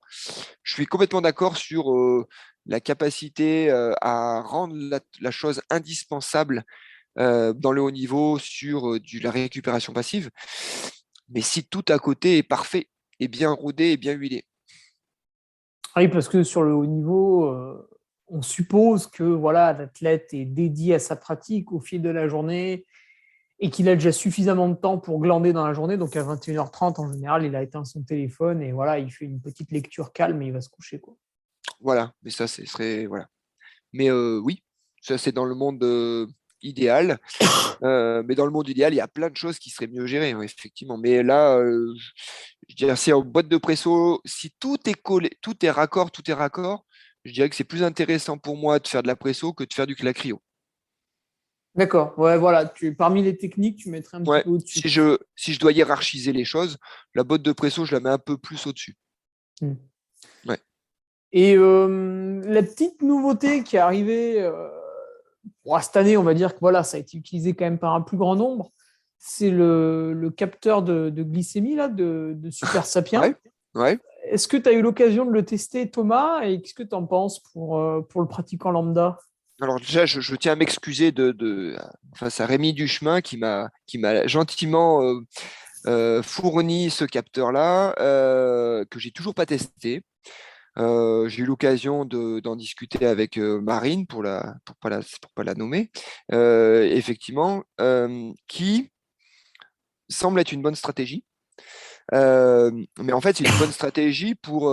je suis complètement d'accord sur la capacité à rendre la chose indispensable dans le haut niveau sur la récupération passive. Mais si tout à côté est parfait, et bien rodé et bien huilé. Oui, parce que sur le haut niveau, on suppose que voilà, l'athlète est dédié à sa pratique au fil de la journée et qu'il a déjà suffisamment de temps pour glander dans la journée. Donc à 21h30, en général, il a éteint son téléphone et voilà, il fait une petite lecture calme et il va se coucher, quoi. Voilà, mais ça, ce serait. Voilà. Mais oui, ça, c'est dans le monde idéal. Mais dans le monde idéal, il y a plein de choses qui seraient mieux gérées, hein, effectivement. Mais là, je dirais, c'est en boîte de presso, si tout est collé, tout est raccord, je dirais que c'est plus intéressant pour moi de faire de la presso que de faire du cryo. D'accord, ouais, voilà. Parmi les techniques, tu mettrais un petit Ouais, peu au-dessus, si quoi. si je dois hiérarchiser les choses, la botte de presso, je la mets un peu plus au-dessus. Hmm. Ouais. Et la petite nouveauté qui est arrivée cette année, on va dire que voilà, ça a été utilisé quand même par un plus grand nombre, c'est le capteur de glycémie là, de Super Sapien. Ouais, ouais. Est-ce que tu as eu l'occasion de le tester, Thomas, et qu'est-ce que tu en penses pour le pratiquant lambda? Alors déjà, je tiens à m'excuser face à Rémi Duchemin qui m'a gentiment fourni ce capteur-là, que j'ai toujours pas testé. J'ai eu l'occasion d'en discuter avec Marine pour pas la nommer, effectivement, qui semble être une bonne stratégie. Mais en fait, c'est une bonne stratégie pour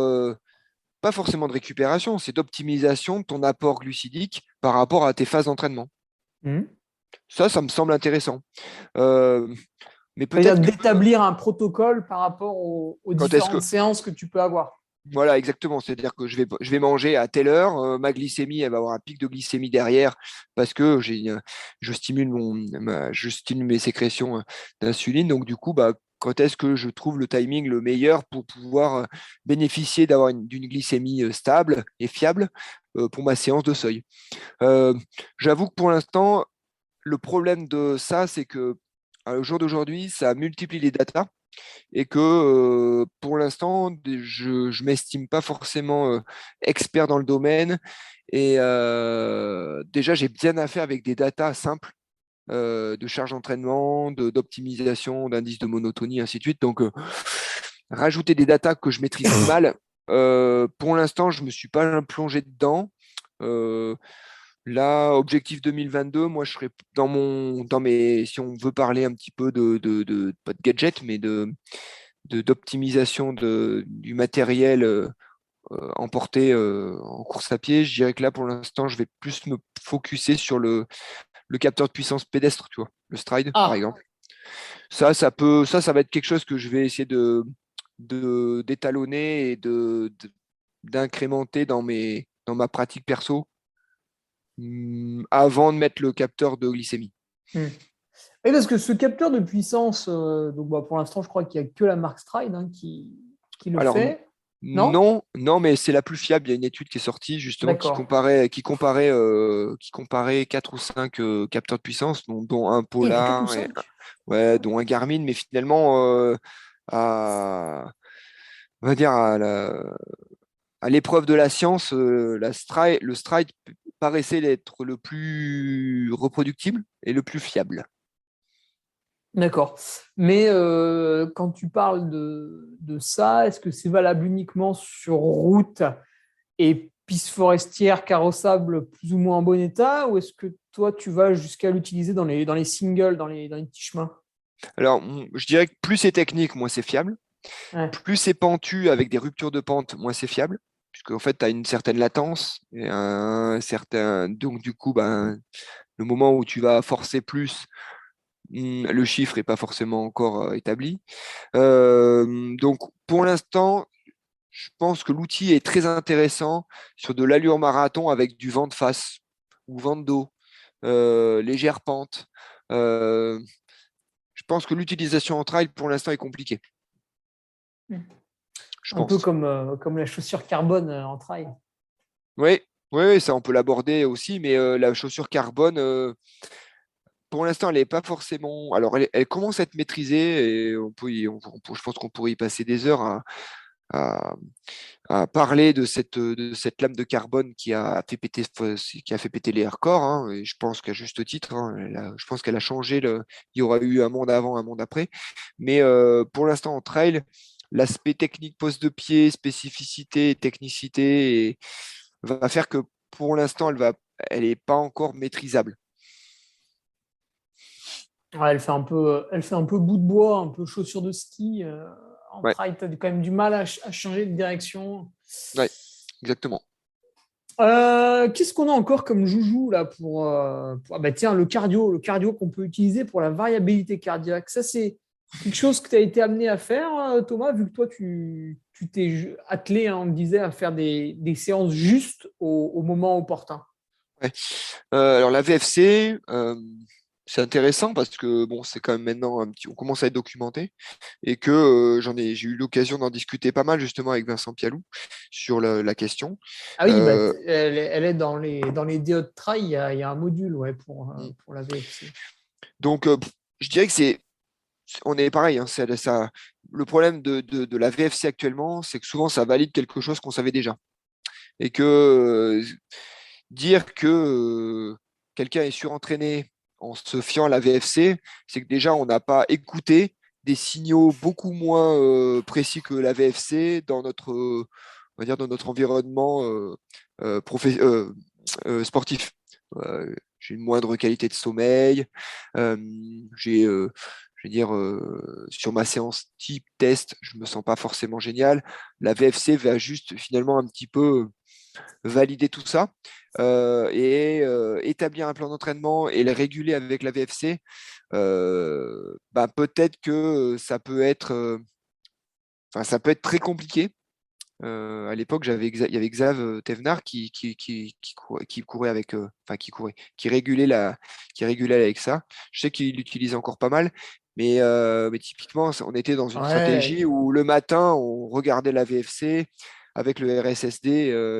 pas forcément de récupération, c'est d'optimisation de ton apport glucidique par rapport à tes phases d'entraînement. Hmm. Ça me semble intéressant. Euh, mais C'est-à-dire peut-être que d'établir un protocole par rapport aux quand est-ce que différentes séances que tu peux avoir. voilà, exactement. C'est-à-dire que je vais manger à telle heure, ma glycémie, elle va avoir un pic de glycémie derrière parce que je stimule mes sécrétions d'insuline. Donc, du coup, bah, quand est-ce que je trouve le timing le meilleur pour pouvoir bénéficier d'une glycémie stable et fiable pour ma séance de seuil. Euh, J'avoue que pour l'instant, le problème de ça, c'est que au jour d'aujourd'hui, ça multiplie les datas et que pour l'instant, je ne m'estime pas forcément expert dans le domaine. Et déjà, j'ai bien à faire avec des datas simples de charge d'entraînement, d'optimisation, d'indice de monotonie, ainsi de suite. Donc, rajouter des datas que je maîtrise mal, pour l'instant, je ne me suis pas plongé dedans. Euh, Là, objectif 2022, moi, je serais si on veut parler un petit peu pas de gadget, mais d'optimisation du matériel emporté en course à pied, je dirais que là, pour l'instant, je vais plus me focuser sur le capteur de puissance pédestre, tu vois, le stride, par Ah, exemple. Ça va être quelque chose que je vais essayer d'étalonner et d'incrémenter dans ma pratique perso avant de mettre le capteur de glycémie. hmm. Et parce que ce capteur de puissance, donc bah, pour l'instant, je crois qu'il n'y a que la marque Stride hein, qui le Alors, fait. Non? non, non, mais c'est la plus fiable. Il y a une étude qui est sortie justement D'accord. qui comparait 4 ou 5 capteurs de puissance, dont un Il y en a 4 ou Polar, cinq. ouais, dont un Garmin, mais finalement, à, on va dire à l'épreuve de la science, le Stride paraissait être le plus reproductible et le plus fiable. D'accord. Mais quand tu parles de ça, est-ce que c'est valable uniquement sur route et piste forestière carrossable plus ou moins en bon état, ou est-ce que toi, tu vas jusqu'à l'utiliser dans les singles, dans les petits chemins? Alors, je dirais que plus c'est technique, moins c'est fiable. Ouais. Plus c'est pentu avec des ruptures de pente, moins c'est fiable. Puisque en fait, tu as une certaine latence et un certain. Donc, du coup, ben, le moment où tu vas forcer plus, le chiffre n'est pas forcément encore établi. Donc, pour l'instant, je pense que l'outil est très intéressant sur de l'allure marathon avec du vent de face ou vent de dos, légère pente. Euh, je pense que l'utilisation en trail, pour l'instant, est compliquée. Je Un peu pense. comme la chaussure carbone en trail. Oui, oui, oui, ça, on peut l'aborder aussi, mais la chaussure carbone, pour l'instant, elle n'est pas forcément. Alors, elle commence à être maîtrisée et je pense qu'on pourrait y passer des heures à- à parler de cette lame de carbone qui a fait péter les records, hein, et je pense qu'à juste titre, hein, je pense qu'elle a changé. Il y aura eu un monde avant, un monde après. Mais pour l'instant, en trail, l'aspect technique, pose de pied, spécificité, technicité, va faire que pour l'instant, elle n'est pas encore maîtrisable. Ouais, elle fait un peu bout de bois, un peu chaussure de ski. En Ouais, trail, tu as quand même du mal à changer de direction. ouais, exactement. Qu'est-ce qu'on a encore comme joujou là ah bah tiens, le cardio qu'on peut utiliser pour la variabilité cardiaque. Ça, c'est quelque chose que tu as été amené à faire, Thomas, vu que toi, tu t'es attelé, hein, on me disait, à faire des séances justes au moment opportun. Ouais. Alors la VFC, c'est intéressant parce que bon, c'est quand même maintenant on commence à être documenté et que j'ai eu l'occasion d'en discuter pas mal justement avec Vincent Pialou sur la question. Ah oui, bah, Euh, elle est dans les DO de trail, il y a un module ouais, mm. pour la VFC. donc je dirais que on est pareil, hein, le problème de la VFC actuellement, c'est que souvent ça valide quelque chose qu'on savait déjà et que dire que quelqu'un est surentraîné en se fiant à la VFC, c'est que déjà on n'a pas écouté des signaux beaucoup moins précis que la VFC dans on va dire dans notre environnement euh, profé- euh, sportif. J'ai une moindre qualité de sommeil, euh, je vais dire, sur ma séance type test, je me sens pas forcément génial. La VFC va juste finalement un petit peu valider tout ça et établir un plan d'entraînement et le réguler avec la VFC, bah, peut-être que ça peut être très compliqué. À l'époque, il y avait Xav Thévenard qui courait avec, enfin qui régulait avec ça. Je sais qu'il l'utilisait encore pas mal, mais typiquement, on était dans une Ouais, stratégie où le matin, on regardait la VFC avec le RSSD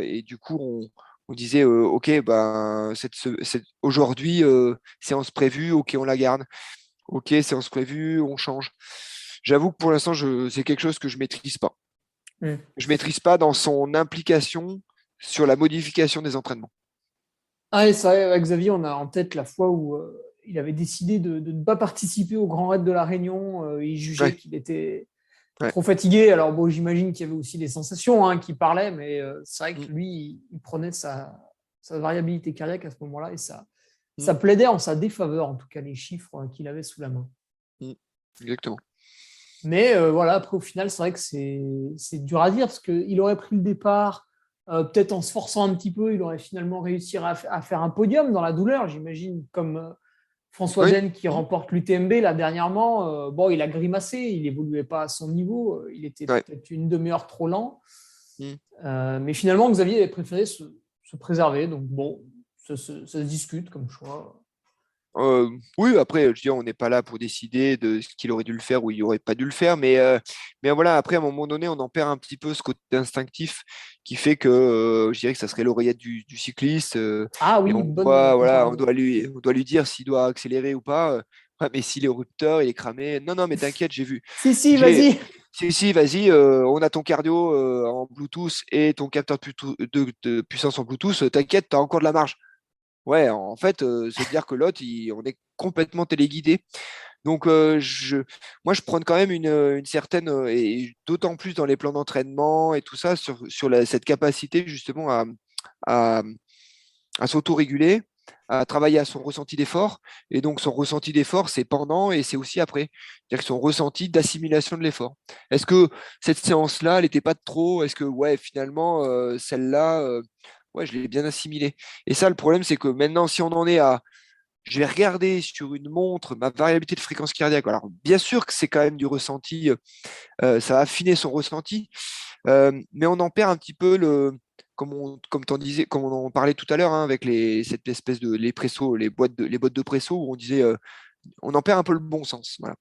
et du coup, on disait, OK, ben, aujourd'hui, séance prévue, OK, on la garde. OK, séance prévue, on change. J'avoue que pour l'instant, c'est quelque chose que je maîtrise pas. hmm. Je maîtrise pas dans son implication sur la modification des entraînements. Ah, et c'est vrai, avec Xavier, on a en tête la fois où il avait décidé de ne pas participer au Grand Raid de la Réunion. Il jugeait Ouais, qu'il était ouais. trop fatigué. Alors bon, j'imagine qu'il y avait aussi des sensations hein, qui parlaient, mais c'est vrai Mm, que lui, il prenait sa variabilité cardiaque à ce moment-là et mm, ça plaidait en sa défaveur, en tout cas les chiffres qu'il avait sous la main. mm. Exactement. Mais voilà, après au final, c'est vrai que c'est dur à dire parce qu'il aurait pris le départ, peut-être en se forçant un petit peu, il aurait finalement réussi à faire un podium dans la douleur, j'imagine, comme François Oui. Den qui Mm, remporte l'UTMB là dernièrement. Bon, il a grimacé, il évoluait pas à son niveau, il était ouais. peut-être une demi-heure trop lent. Mm. Mais finalement, Xavier avait préféré se préserver. Donc bon, ça se discute comme choix. Oui, après, je veux dire, on n'est pas là pour décider de ce qu'il aurait dû le faire ou il n'aurait pas dû le faire, mais voilà, après, à un moment donné, on en perd un petit peu ce côté instinctif qui fait que je dirais que ça serait l'oreillette du cycliste Ah et oui, bonne voilà, comparaison. on doit lui dire s'il doit accélérer ou pas. Ouais, mais s'il est au rupteur, il est cramé. Non, non, mais t'inquiète, Si, si, j'ai, vas-y. si, vas-y, on a ton cardio en Bluetooth et ton capteur de puissance en Bluetooth. T'inquiète, t'as encore de la marge. Ouais, en fait, se dire que l'autre, on est complètement téléguidé. Donc, moi, je prends quand même une certaine, et d'autant plus dans les plans d'entraînement et tout ça, sur cette capacité justement à, à s'auto-réguler, à travailler à son ressenti d'effort. Et donc, son ressenti d'effort, c'est pendant et c'est aussi après. C'est-à-dire que son ressenti d'assimilation de l'effort. Est-ce que cette séance-là, elle n'était pas de trop? Est-ce que, ouais, finalement, celle-là, ouais, je l'ai bien assimilée. Et ça, le problème, c'est que maintenant, si on en est à je vais regarder sur une montre ma variabilité de fréquence cardiaque. Alors, bien sûr que c'est quand même du ressenti, ça va affiner son ressenti, mais on en perd un petit peu comme t'en disais, comme on en parlait tout à l'heure, hein, avec cette espèce de les pressos, les boîtes de presso où on disait, on en perd un peu le bon sens. Voilà.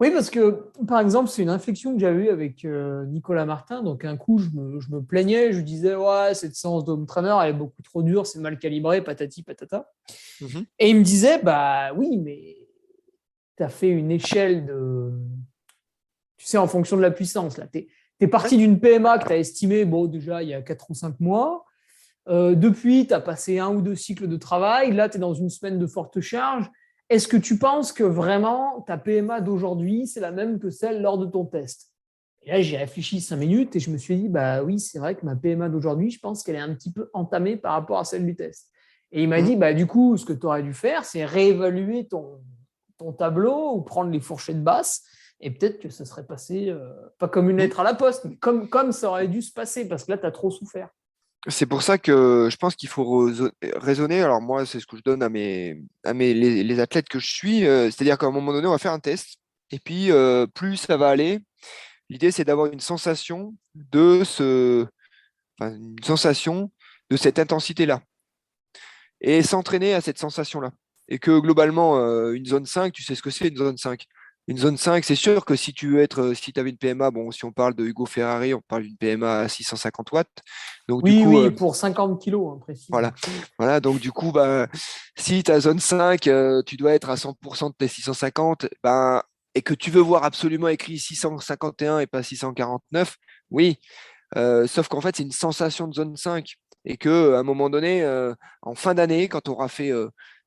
Oui, parce que, par exemple, c'est une réflexion que j'avais eue avec Nicolas Martin. Donc, un coup, je me plaignais, je lui disais, ouais, cette séance d'home trainer, elle est beaucoup trop dure, c'est mal calibré, patati, patata. Mhm. Et il me disait, bah oui, mais tu as fait une échelle de, tu sais, en fonction de la puissance. Là, tu es Ouais. parti d'une PMA que tu as estimée, bon, déjà, il y a 4 ou 5 mois. Depuis, tu as passé 1 ou 2 cycles de travail. Là, tu es dans une semaine de forte charge. Est-ce que tu penses que vraiment ta PMA d'aujourd'hui, c'est la même que celle lors de ton test? Et là, j'ai réfléchi 5 minutes et je me suis dit, bah oui, c'est vrai que ma PMA d'aujourd'hui, je pense qu'elle est un petit peu entamée par rapport à celle du test. Et il m'a Mhm. dit, bah du coup, ce que tu aurais dû faire, c'est réévaluer ton tableau ou prendre les fourchettes basses. Et peut-être que ça serait passé, pas comme une Mhm. lettre à la poste, mais comme ça aurait dû se passer, parce que là, tu as trop souffert. C'est pour ça que je pense qu'il faut raisonner. Alors moi, c'est ce que je donne les athlètes que je suis. C'est-à-dire qu'à un moment donné, on va faire un test. Et puis, plus ça va aller, l'idée, c'est d'avoir une sensation de cette intensité-là et s'entraîner à cette sensation-là. Et que globalement, une zone 5, tu sais ce que c'est une zone 5. Une zone 5, c'est sûr que si tu avais une PMA, bon, si on parle de Hugo Ferrari, on parle d'une PMA à 650 watts. Donc, du Oui, coup, oui, pour 50 kilos, hein, précise. voilà. Voilà, donc du coup, bah, si ta zone 5, tu dois être à 100% de tes 650, ben, et que tu veux voir absolument écrit 651 et pas 649, oui, sauf qu'en fait, c'est une sensation de zone 5. Et que à un moment donné, en fin d'année, quand tu auras fait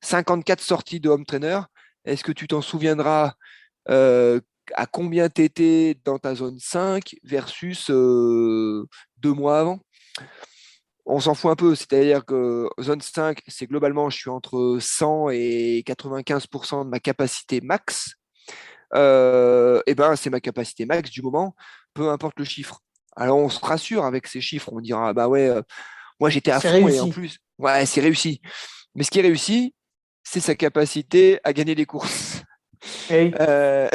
54 sorties de home trainer, est-ce que tu t'en souviendras euh, à combien tu étais dans ta zone 5 versus 2 mois avant? On s'en fout un peu, c'est-à-dire que zone 5, c'est globalement, je suis entre 100 et 95% de ma capacité max. Et ben, c'est ma capacité max du moment, peu importe le chiffre. Alors, on se rassure avec ces chiffres, on dira, bah ouais, moi j'étais à C'est fond et en réussi. plus, ouais, c'est réussi. Mais ce qui est réussi, c'est sa capacité à gagner des courses. Et, Euh,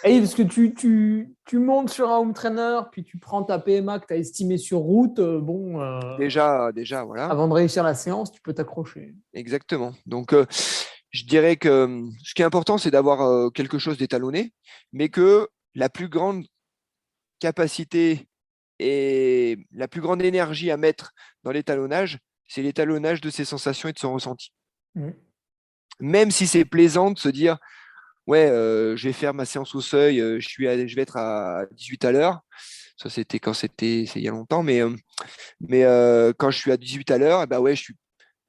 et parce que tu montes sur un home trainer, puis tu prends ta PMA que tu as estimée sur route, bon, déjà, voilà, avant de réussir la séance, tu peux t'accrocher. exactement. Donc, je dirais que ce qui est important, c'est d'avoir quelque chose d'étalonné, mais que la plus grande capacité et la plus grande énergie à mettre dans l'étalonnage, c'est l'étalonnage de ses sensations et de son ressenti. Mm. Même si c'est plaisant de se dire, ouais, je vais faire ma séance au seuil, je vais être à 18 à l'heure. Ça, c'est il y a longtemps, mais quand je suis à 18 à l'heure, eh ben ouais,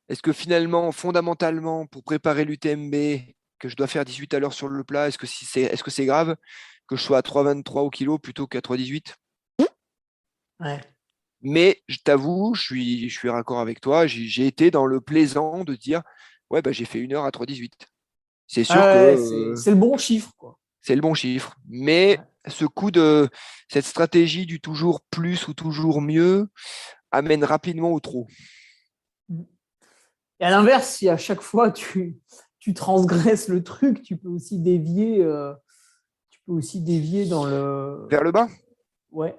est-ce que finalement, fondamentalement, pour préparer l'UTMB, que je dois faire 18 à l'heure sur le plat, est-ce que c'est grave que je sois à 3,23 au kilo plutôt qu'à 3,18? Ouais. Mais je t'avoue, je suis raccord avec toi. J'ai été dans le plaisant de dire, ouais, bah, j'ai fait 1 heure à 3,18. C'est sûr que Ouais, c'est le bon chiffre, quoi. c'est le bon chiffre. Mais Ouais. cette stratégie du toujours plus ou toujours mieux amène rapidement au trop. Mm. Et à l'inverse, si à chaque fois tu transgresses le truc, tu peux aussi dévier dans le. Vers le bas. Ouais.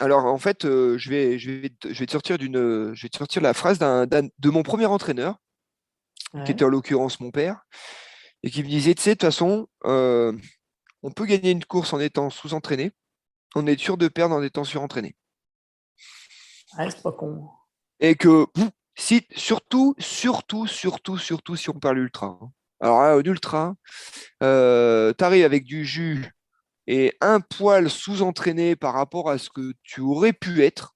Alors en fait, je vais te sortir je vais te sortir la phrase de mon premier entraîneur, qui Ouais. était en l'occurrence mon père, et qui me disait, tu sais, de toute façon, on peut gagner une course en étant sous-entraîné. On est sûr de perdre en étant surentraîné. Ouais, c'est pas con. Et que si, surtout, si on parle ultra, hein. Alors là, l'ultra, tu arrives avec du jus et un poil sous-entraîné par rapport à ce que tu aurais pu être,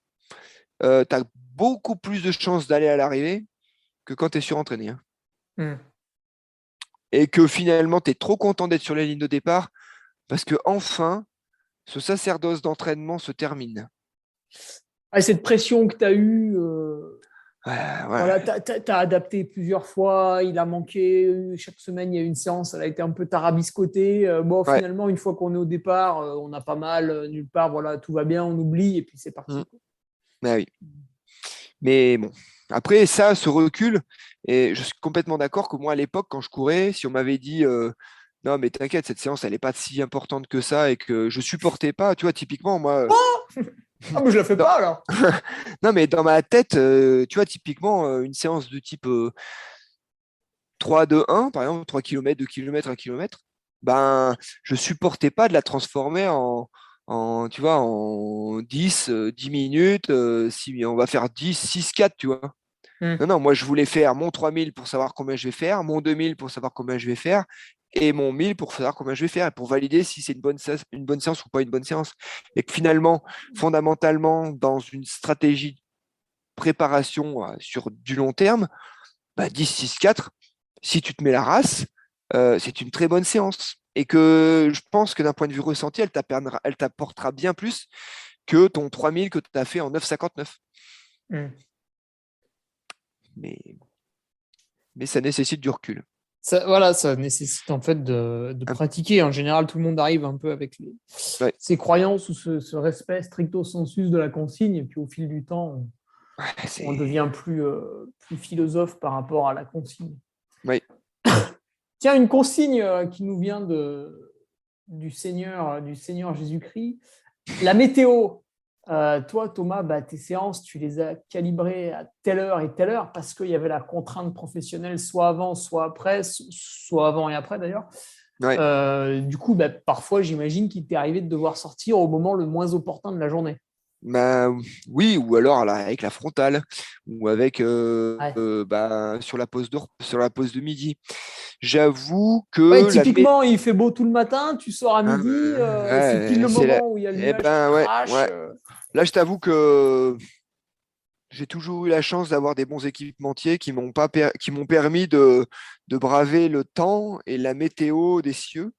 tu as beaucoup plus de chances d'aller à l'arrivée que quand tu es surentraîné, hein. Mm. et que finalement, tu es trop content d'être sur la ligne de départ parce que enfin, ce sacerdoce d'entraînement se termine. Cette pression que tu as eue, Voilà. voilà, tu as adapté plusieurs fois, il a manqué, chaque semaine il y a une séance, elle a été un peu tarabiscotée. Bon, Ouais. finalement, une fois qu'on est au départ, on a pas mal, nulle part, voilà, tout va bien, on oublie et puis c'est Mm. parti, quoi. Ah oui. Mais bon, après ça, ce recul, et je suis complètement d'accord que moi, à l'époque, quand je courais, si on m'avait dit non, mais t'inquiète, cette séance, elle n'est pas si importante que ça et que je supportais pas, tu vois, typiquement, moi, Ah, mais je la fais dans- pas alors. non, mais dans ma tête, tu vois, typiquement, une séance de type 3-2-1, par exemple, 3 km, 2 km, 1 km, ben, je supportais pas de la transformer tu vois, en 10 minutes, si on va faire 10, 6, 4, tu vois. Hmm. Non, non, moi je voulais faire mon 3000 pour savoir combien je vais faire, mon 2000 pour savoir combien je vais faire, et mon 1000 pour savoir combien je vais faire, et pour valider si c'est une bonne séance ou pas une bonne séance. Et que finalement, fondamentalement, dans une stratégie de préparation sur du long terme, bah, 10-6-4, si tu te mets la race, c'est une très bonne séance. Et que je pense que d'un point de vue ressenti, elle t'apportera bien plus que ton 3000 que tu as fait en 9,59. Hmm. Mais, mais ça nécessite du recul. Ça, voilà, ça nécessite en fait de Un- pratiquer. En général, tout le monde arrive un peu avec ouais, ses croyances ou ce respect stricto sensus de la consigne. Et puis au fil du temps, ouais, on devient plus philosophe par rapport à la consigne. ouais. Tiens, une consigne qui nous vient du Seigneur Jésus-Christ. La météo. Toi, Thomas, bah, tes séances, tu les as calibrées à telle heure parce qu'il y avait la contrainte professionnelle soit avant, soit après, soit avant et après d'ailleurs. Ouais. Du coup, bah, parfois, j'imagine qu'il t'est arrivé de devoir sortir au moment le moins opportun de la journée. Bah, oui, ou alors là, avec la frontale, ou avec Ouais. bah, sur la pause de midi. J'avoue Ouais, que typiquement, il fait beau tout le matin, tu sors à hein, midi, c'est pile ouais, le moment où il y a le eh nuage qui ben ouais, crache. ouais. Là, je t'avoue que j'ai toujours eu la chance d'avoir des bons équipementiers qui m'ont permis de braver le temps et la météo des cieux.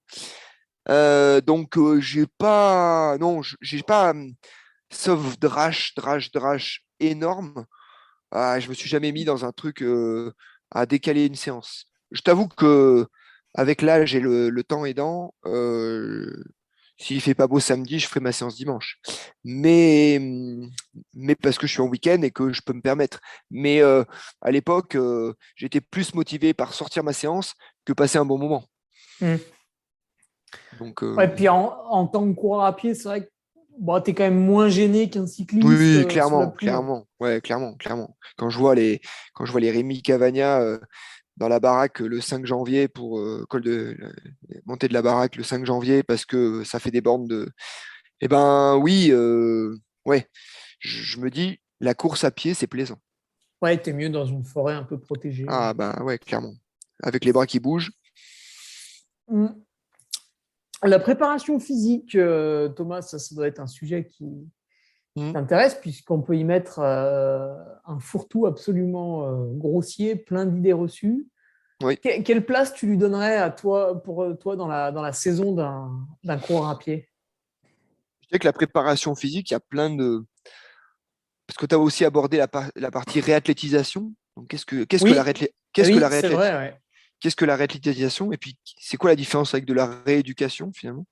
Donc, j'ai pas, non, j'ai pas, sauf drache énorme. Ah, je me suis jamais mis dans un truc à décaler une séance. Je t'avoue que avec l'âge et le temps aidant, s'il fait pas beau samedi, je ferai ma séance dimanche. Mais, mais parce que je suis en week-end et que je peux me permettre. Mais à l'époque, j'étais plus motivé par sortir ma séance que passer un bon moment. Hmm. Donc, Ouais, puis en tant que coureur à pied, c'est vrai que bon, tu es quand même moins gêné qu'un cycliste oui, sous la clairement, pluie, hein. clairement. Ouais, clairement, clairement. Quand je vois les Rémi Cavagna dans la baraque le 5 janvier pour monter de la baraque le 5 janvier parce que ça fait des bornes de. Eh ben oui, ouais. Je me dis, la course à pied, c'est plaisant. Ouais, t'es mieux dans une forêt un peu protégée. Ah ben ouais, clairement. Avec les bras qui bougent. Hmm. La préparation physique, Thomas, ça doit être un sujet qui Mm. t'intéresse puisqu'on peut y mettre un fourre-tout absolument grossier, plein d'idées reçues. Oui. Quelle place tu lui donnerais à toi, pour toi dans la saison d'un coureur à pied? Je sais que la préparation physique, il y a plein de. Parce que tu as aussi abordé la partie réathlétisation. Donc, Oui, qu'est-ce que oui, la c'est réathlétisation? vrai, ouais. Qu'est-ce que la réathlétisation? Et puis, c'est quoi la différence avec de la rééducation, finalement?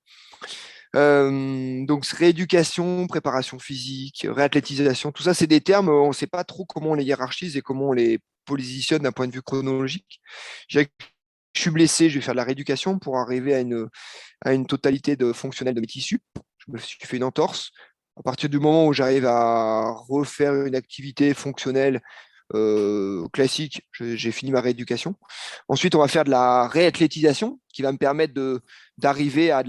Donc, rééducation, préparation physique, réathlétisation, tout ça, c'est des termes, on ne sait pas trop comment on les hiérarchise et comment on les positionne d'un point de vue chronologique. Je dirais que je suis blessé, je vais faire de la rééducation pour arriver à une totalité de fonctionnelle de mes tissus. Je me suis fait une entorse. À partir du moment où j'arrive à refaire une activité fonctionnelle classique, j'ai fini ma rééducation. Ensuite, on va faire de la réathlétisation qui va me permettre d'arriver à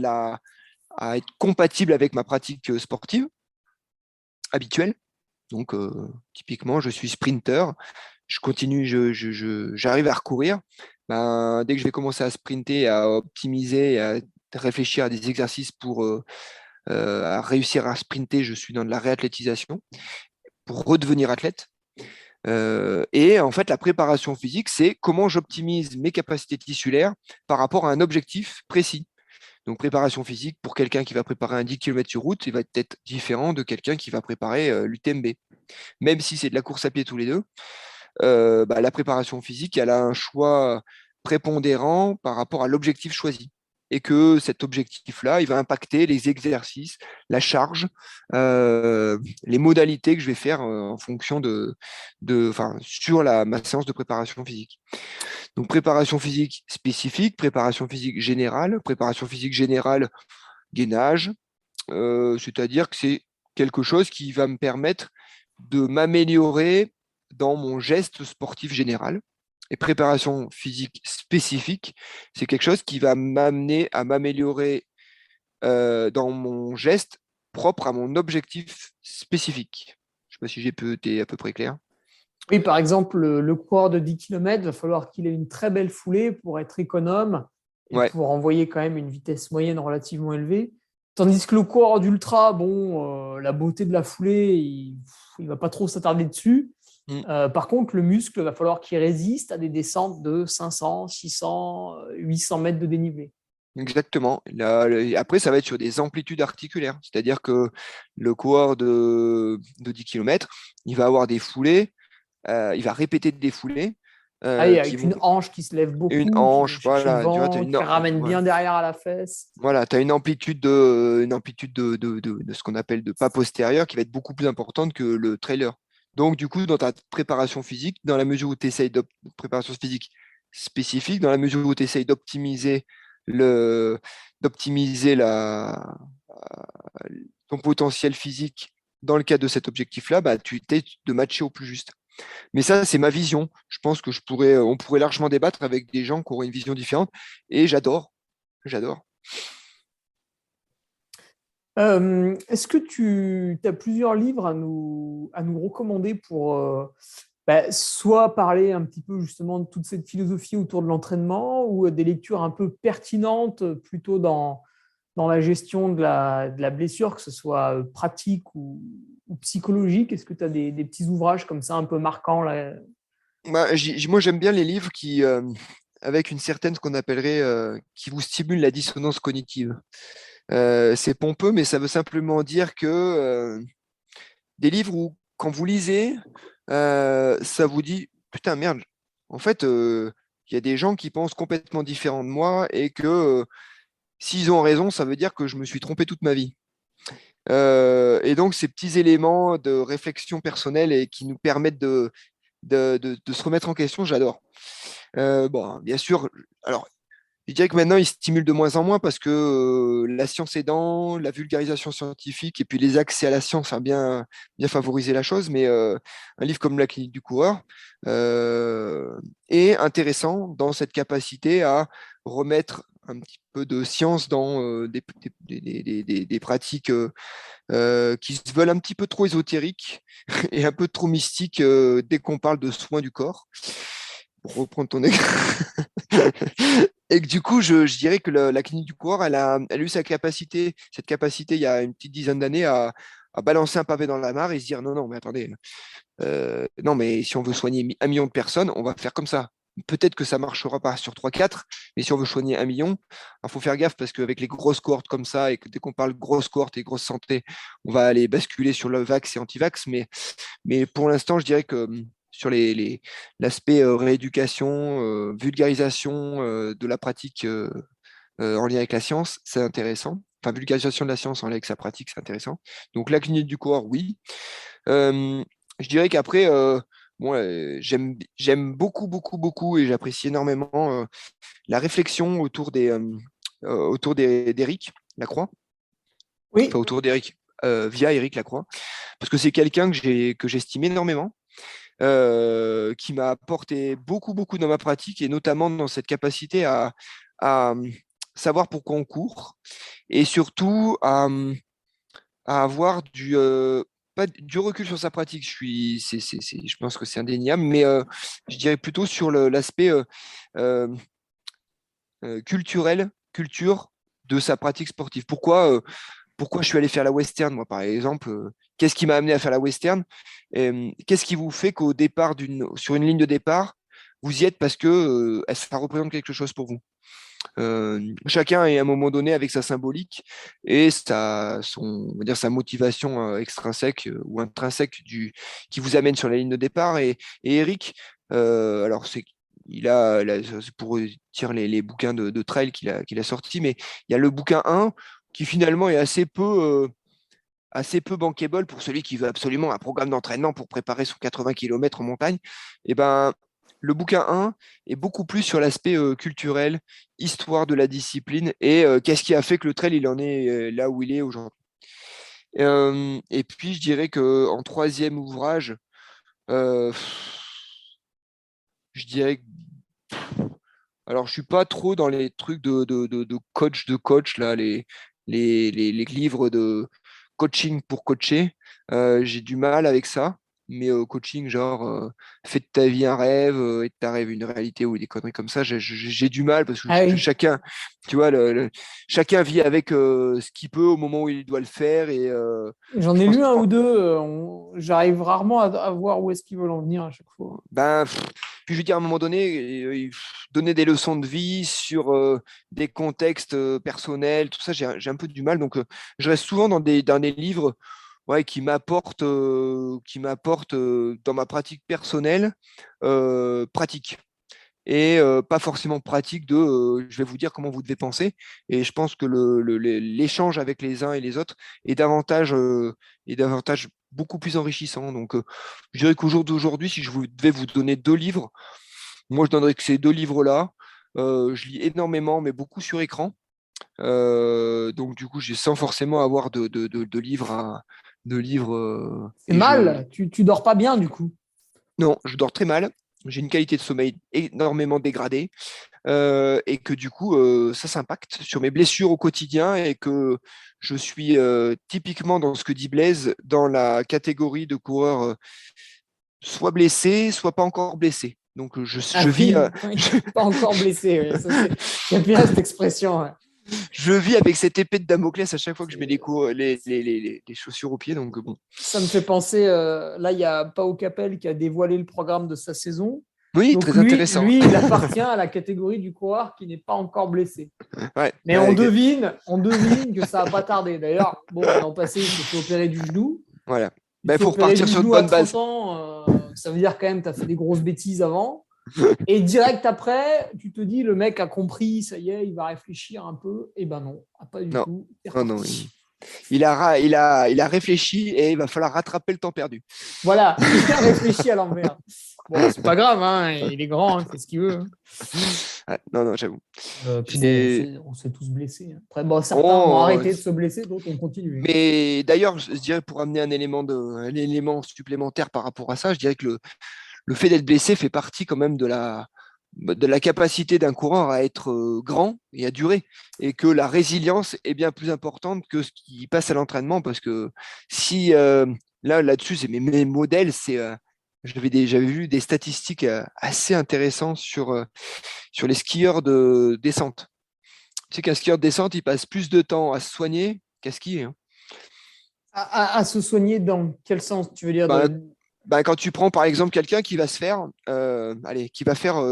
être compatible avec ma pratique sportive habituelle. Donc, typiquement, je suis sprinter, je continue, j'arrive à recourir. Ben, dès que je vais commencer à sprinter, à optimiser, à réfléchir à des exercices pour à réussir à sprinter, je suis dans de la réathlétisation pour redevenir athlète. Et en fait, la préparation physique, c'est comment j'optimise mes capacités tissulaires par rapport à un objectif précis. Donc, préparation physique, pour quelqu'un qui va préparer un 10 km sur route, il va être différent de quelqu'un qui va préparer l'UTMB. Même si c'est de la course à pied tous les deux, la préparation physique, elle a un choix prépondérant par rapport à l'objectif choisi. Et que cet objectif-là, il va impacter les exercices, la charge, les modalités que je vais faire en fonction sur ma séance de préparation physique. Donc, préparation physique spécifique, préparation physique générale, gainage, c'est-à-dire que c'est quelque chose qui va me permettre de m'améliorer dans mon geste sportif général. Et préparation physique spécifique, c'est quelque chose qui va m'amener à m'améliorer dans mon geste propre à mon objectif spécifique. Je ne sais pas si j'ai été à peu près clair. Oui, par exemple, le coureur de 10 km, il va falloir qu'il ait une très belle foulée pour être économe et Ouais. pour envoyer quand même une vitesse moyenne relativement élevée. Tandis que le coureur d'ultra, bon, la beauté de la foulée, il ne va pas trop s'attarder dessus. Mm. Par contre, le muscle, il va falloir qu'il résiste à des descentes de 500, 600, 800 mètres de dénivelé. Exactement. Après, ça va être sur des amplitudes articulaires. C'est-à-dire que le coureur de 10 km, il va avoir des foulées, il va répéter des foulées Allez, qui avec vont une hanche qui se lève une beaucoup, qui vient hanche, chercher le voilà, tu vois, vent, qui ramène bien derrière à la fesse. voilà, tu as une amplitude de ce qu'on appelle de pas postérieur qui va être beaucoup plus importante que le trailer. Donc, du coup, dans ta préparation physique, dans la mesure où tu essayes préparation physique spécifique, dans la mesure où tu essayes d'optimiser ton potentiel physique dans le cadre de cet objectif-là, tu t'es de matcher au plus juste. Mais ça, c'est ma vision. Je pense que on pourrait largement débattre avec des gens qui auraient une vision différente. Et j'adore. Est-ce que tu as plusieurs livres à nous recommander pour soit parler un petit peu justement de toute cette philosophie autour de l'entraînement ou des lectures un peu pertinentes plutôt dans la gestion de la blessure, que ce soit pratique ou psychologique? Est-ce que tu as des petits ouvrages comme ça un peu marquants là? Moi, j'aime bien les livres qui, avec une certaine, ce qu'on appellerait, qui vous stimulent la dissonance cognitive. C'est pompeux, mais ça veut simplement dire que des livres où, quand vous lisez, ça vous dit, putain, merde, en fait, il y a des gens qui pensent complètement différent de moi et que s'ils ont raison, ça veut dire que je me suis trompé toute ma vie. Et donc, ces petits éléments de réflexion personnelle et qui nous permettent de se remettre en question, j'adore. Bon, bien sûr, alors, je dirais que maintenant, il stimule de moins en moins parce que la science aidant, la vulgarisation scientifique et puis les accès à la science ont bien favorisé la chose. Mais un livre comme La clinique du coureur est intéressant dans cette capacité à remettre un petit peu de science dans des pratiques qui se veulent un petit peu trop ésotériques et un peu trop mystiques dès qu'on parle de soins du corps. Pour reprendre ton exemple. Et que du coup, je dirais que la clinique du coureur, elle a eu cette capacité il y a une petite dizaine d'années à balancer un pavé dans la mare et se dire non, non, mais attendez, non, mais si on veut soigner 1 million de personnes, on va faire comme ça. Peut-être que ça ne marchera pas sur 3-4, mais si on veut soigner 1 million, il faut faire gaffe parce qu'avec les grosses cohortes comme ça, et que dès qu'on parle grosse cohorte et grosse santé, on va aller basculer sur le vax et anti-vax. Mais pour l'instant, je dirais que sur l'aspect rééducation, vulgarisation de la pratique en lien avec la science, c'est intéressant. Enfin, vulgarisation de la science en lien avec sa pratique, c'est intéressant. Donc, la clinique du corps, oui. Je dirais qu'après, j'aime beaucoup, beaucoup, beaucoup et j'apprécie énormément la réflexion autour d'Éric Lacroix, Oui. enfin autour d'Éric, via Éric Lacroix, parce que c'est quelqu'un que j'estime énormément, qui m'a apporté beaucoup, beaucoup dans ma pratique et notamment dans cette capacité à savoir pourquoi on court et surtout à avoir pas du recul sur sa pratique. Je pense que c'est indéniable, mais je dirais plutôt sur l'aspect euh, culture de sa pratique sportive. pourquoi je suis allé faire la western, moi, par exemple. Qu'est-ce qui m'a amené à faire la western? Qu'est-ce qui vous fait qu'au départ, sur une ligne de départ, vous y êtes parce que ça représente quelque chose pour vous? Chacun est à un moment donné avec sa symbolique et on va dire sa motivation extrinsèque ou intrinsèque qui vous amène sur la ligne de départ. Et Eric, alors c'est pour dire les bouquins de trail qu'il a sortis, mais il y a le bouquin 1 qui finalement est assez peu bankable pour celui qui veut absolument un programme d'entraînement pour préparer son 80 km en montagne. Et ben, le bouquin 1 est beaucoup plus sur l'aspect culturel, histoire de la discipline et qu'est-ce qui a fait que le trail il en est là où il est aujourd'hui. Et puis je dirais qu'en troisième ouvrage, euh, je dirais que alors je suis pas trop dans les trucs de coach là, les livres de coaching pour coacher. J'ai du mal avec ça. Mais coaching, genre, fais de ta vie un rêve et de ta rêve une réalité ou des conneries comme ça, j'ai du mal parce que Ah oui. chacun, tu vois, chacun vit avec ce qu'il peut au moment où il doit le faire. Et J'en je ai pense lu que un ou deux. J'arrive rarement à voir où est-ce qu'ils veulent en venir à chaque fois. ben, puis je veux dire, à un moment donné, donner des leçons de vie sur des contextes personnels, tout ça, j'ai un peu du mal. Donc, je reste souvent dans des livres ouais, qui m'apportent dans ma pratique personnelle, pratique. Et pas forcément pratique je vais vous dire comment vous devez penser. Et je pense que l'échange avec les uns et les autres est davantage beaucoup plus enrichissant. Donc, je dirais qu'au jour d'aujourd'hui, si je devais vous donner 2 livres, moi, je donnerais que ces 2 livres-là. Je lis énormément, mais beaucoup sur écran. Donc, du coup, j'ai sans forcément avoir de livres de livres. C'est mal. Tu dors pas bien du coup. Non, je dors très mal. J'ai une qualité de sommeil énormément dégradée. Et que du coup, ça s'impacte sur mes blessures au quotidien et que je suis typiquement dans ce que dit Blaise, dans la catégorie de coureurs soit blessés, soit pas encore blessés. Donc, Ah je vis, oui, oui. Pas encore blessé. Oui. Ça, j'aime bien cette expression. Ouais. je vis avec cette épée de Damoclès à chaque fois que je mets C'est- les chaussures aux pieds. Donc, bon. Ça me fait penser, là, il y a Pau Capel qui a dévoilé le programme de sa saison. Oui, Donc très lui, intéressant. lui, il appartient à la catégorie du coureur qui n'est pas encore blessé. Ouais, Mais ouais, on devine que ça va pas tarder. D'ailleurs, bon, l'an passé, il s'est fait opérer du genou. voilà. Il Ben, se il fait faut opérer repartir du sur de genou à bonnes 30 bases. ans. Ça veut dire quand même que tu as fait des grosses bêtises avant. Et direct après, tu te dis, le mec a compris, ça y est, il va réfléchir un peu. Eh ben non, pas du Non, tout. C'est non, non. reparti. Il a réfléchi et il va falloir rattraper le temps perdu. Voilà, il a réfléchi à l'envers. Bon, c'est pas grave, hein, il est grand, il fait ce qu'il veut. Hein. Ouais, non, non, j'avoue. Puis bon, C'est- on s'est tous blessés. Hein. Après, bon, certains ont Oh, arrêté de se blesser, d'autres ont continué. mais d'ailleurs, je dirais pour amener un élément supplémentaire par rapport à ça, je dirais que le fait d'être blessé fait partie quand même de la capacité d'un coureur à être grand et à durer, et que la résilience est bien plus importante que ce qui passe à l'entraînement, parce que si là-dessus, c'est mes modèles, j'avais vu des statistiques assez intéressantes sur les skieurs de descente. Tu sais qu'un skieur de descente, il passe plus de temps à se soigner qu'à skier. Hein. À se soigner dans quel sens tu veux dire Ben, quand tu prends par exemple quelqu'un qui va se faire, qui va faire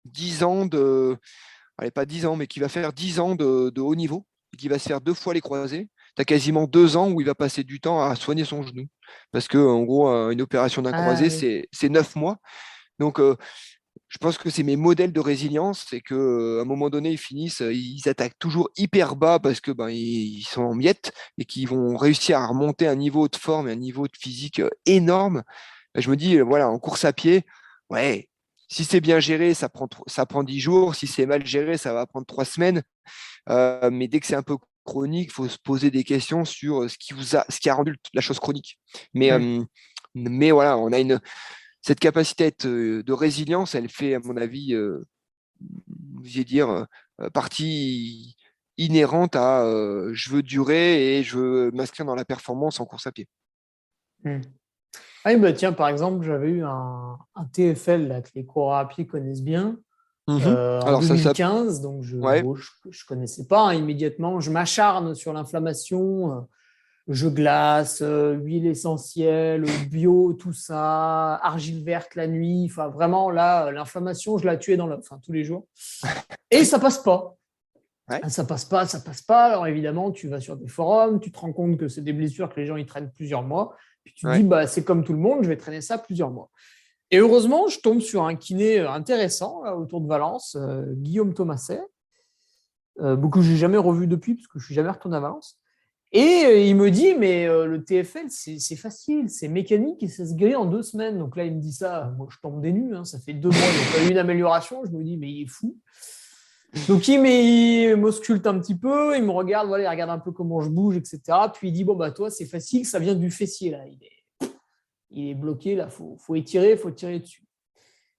10 ans allez, pas 10 ans, mais qui va faire 10 ans de haut niveau, et qui va se faire 2 fois les croisés, tu as quasiment 2 ans où il va passer du temps à soigner son genou. Parce que, en gros, une opération d'un Ah croisé, oui. c'est 9 mois. Donc, je pense que c'est mes modèles de résilience, c'est qu'à un moment donné, ils finissent, ils attaquent toujours hyper bas parce que ben, ils sont en miettes et qu'ils vont réussir à remonter un niveau de forme et un niveau de physique énorme. Ben, je me dis, voilà, en course à pied, ouais, si c'est bien géré, ça prend 10 jours. Si c'est mal géré, ça va prendre 3 semaines. Mais dès que c'est un peu chronique, il faut se poser des questions sur ce qui a rendu la chose chronique. Mais, Hum. voilà, cette capacité de résilience, elle fait, à mon avis, je vais dire, partie inhérente à je veux durer et je veux m'inscrire dans la performance en course à pied. Hum. Ah oui, bah tiens, par exemple, j'avais eu un TFL là, que les coureurs à pied connaissent bien. en Alors, 2015. Donc, ouais, je connaissais pas hein, immédiatement. Je m'acharne sur l'inflammation. Je glace, huile essentielle, bio, tout ça, argile verte la nuit. Enfin, vraiment, là, l'inflammation, je la tuais tous les jours. Et ça passe pas. ouais, Ça passe pas, ça passe pas. Alors évidemment, tu vas sur des forums, tu te rends compte que c'est des blessures que les gens ils traînent plusieurs mois. Puis tu te dis, ouais. bah, c'est comme tout le monde, je vais traîner ça plusieurs mois. Et heureusement, je tombe sur un kiné intéressant là, autour de Valence, Guillaume Thomaset, que je n'ai jamais revu depuis, parce que je ne suis jamais retourné à Valence. Et il me dit, mais le TFL, c'est facile, c'est mécanique et ça se guérit en 2 semaines. Donc là, il me dit ça, moi je tombe des nues, hein, ça fait 2 mois, il n'y a pas eu une amélioration. Je me dis, mais il est fou. Donc il m'ausculte un petit peu, il me regarde, voilà, il regarde un peu comment je bouge, etc. Puis il dit, bon, bah toi, c'est facile, ça vient du fessier, là. Il est bloqué, là, faut étirer, faut tirer dessus.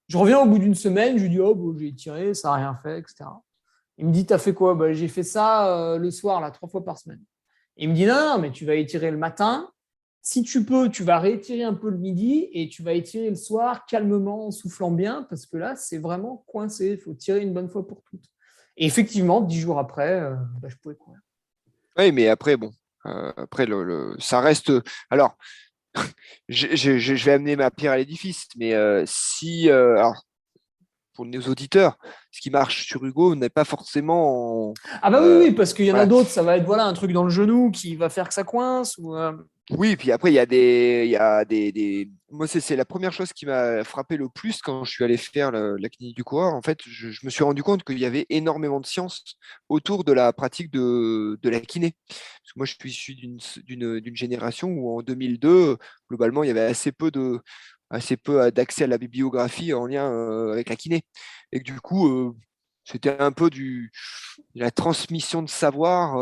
Je reviens au bout d'une semaine, je lui dis, oh, bon, j'ai étiré, ça n'a rien fait, etc. Il me dit, t'as fait quoi? Bah, j'ai fait ça le soir, là, 3 fois par semaine. Il me dit, non, non, mais tu vas étirer le matin. Si tu peux, tu vas réétirer un peu le midi et tu vas étirer le soir calmement, en soufflant bien, parce que là, c'est vraiment coincé. Il faut tirer une bonne fois pour toutes. Et effectivement, 10 jours après, je pouvais courir. Oui, mais après, bon, après, ça reste. Alors, je vais amener ma pierre à l'édifice, mais si. Alors, pour nos auditeurs, ce qui marche sur Hugo n'est pas forcément. Ah bah oui, euh, oui, parce qu'il y en a voilà. d'autres, ça va être voilà, un truc dans le genou qui va faire que ça coince. Oui, puis après, Moi, c'est la première chose qui m'a frappé le plus quand je suis allé faire la clinique du coureur. En fait, je me suis rendu compte qu'il y avait énormément de sciences autour de la pratique de la kiné. Parce que moi, je suis issu d'une génération où en 2002, globalement, il y avait assez peu d'accès à la bibliographie en lien avec la kiné. Et que du coup, c'était un peu de la transmission de savoir.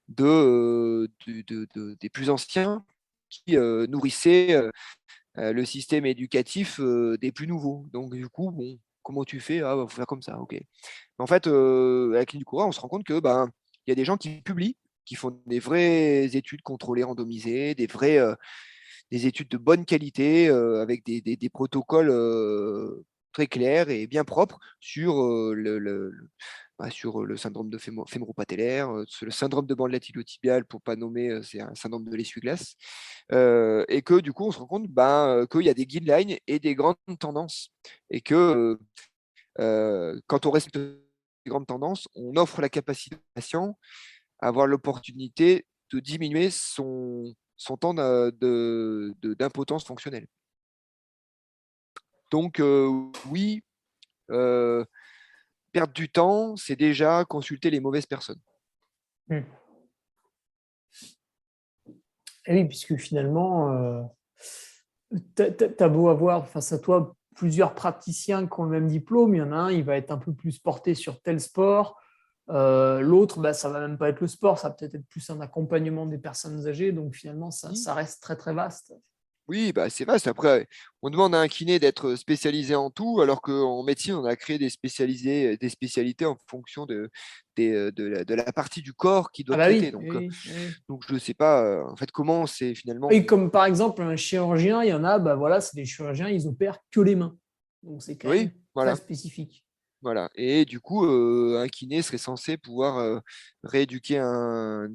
Des plus anciens qui nourrissaient le système éducatif des plus nouveaux. Donc, du coup, bon, comment tu fais? Ah, faut faire comme ça, ok. Mais en fait, à la clinique du coureur, on se rend compte que ben, il y a des gens qui publient, qui font des vraies études contrôlées, randomisées, des études de bonne qualité, avec des protocoles très clairs et bien propres sur sur le syndrome de fémoro-patellaire, sur le syndrome de bandelette iliotibiale, pour ne pas nommer, c'est un syndrome de l'essuie-glace. Et que du coup, on se rend compte qu'il y a des guidelines et des grandes tendances. Et que quand on respecte les grandes tendances, on offre la capacité au patient à avoir l'opportunité de diminuer son temps d'impotence fonctionnelle. Donc, oui, euh, perdre du temps, c'est déjà consulter les mauvaises personnes. Hmm. Et oui, puisque finalement, t'as beau avoir face à toi plusieurs praticiens qui ont le même diplôme, il y en a un, il va être un peu plus porté sur tel sport. L'autre, bah, ça va même pas être le sport, ça va peut-être être plus un accompagnement des personnes âgées. Donc finalement, ça reste très très vaste. Oui, bah, c'est vaste. Après, on demande à un kiné d'être spécialisé en tout, alors qu'en médecine, on a créé des spécialités en fonction de la partie du corps qui Ah doit bah traiter. oui, Donc, oui, oui. je ne sais pas en fait comment c'est finalement. Et comme par exemple un chirurgien, il y en a, bah voilà, c'est des chirurgiens, ils opèrent que les mains. Donc c'est quand Oui, même très voilà. spécifique. Voilà. Et du coup, un kiné serait censé pouvoir rééduquer un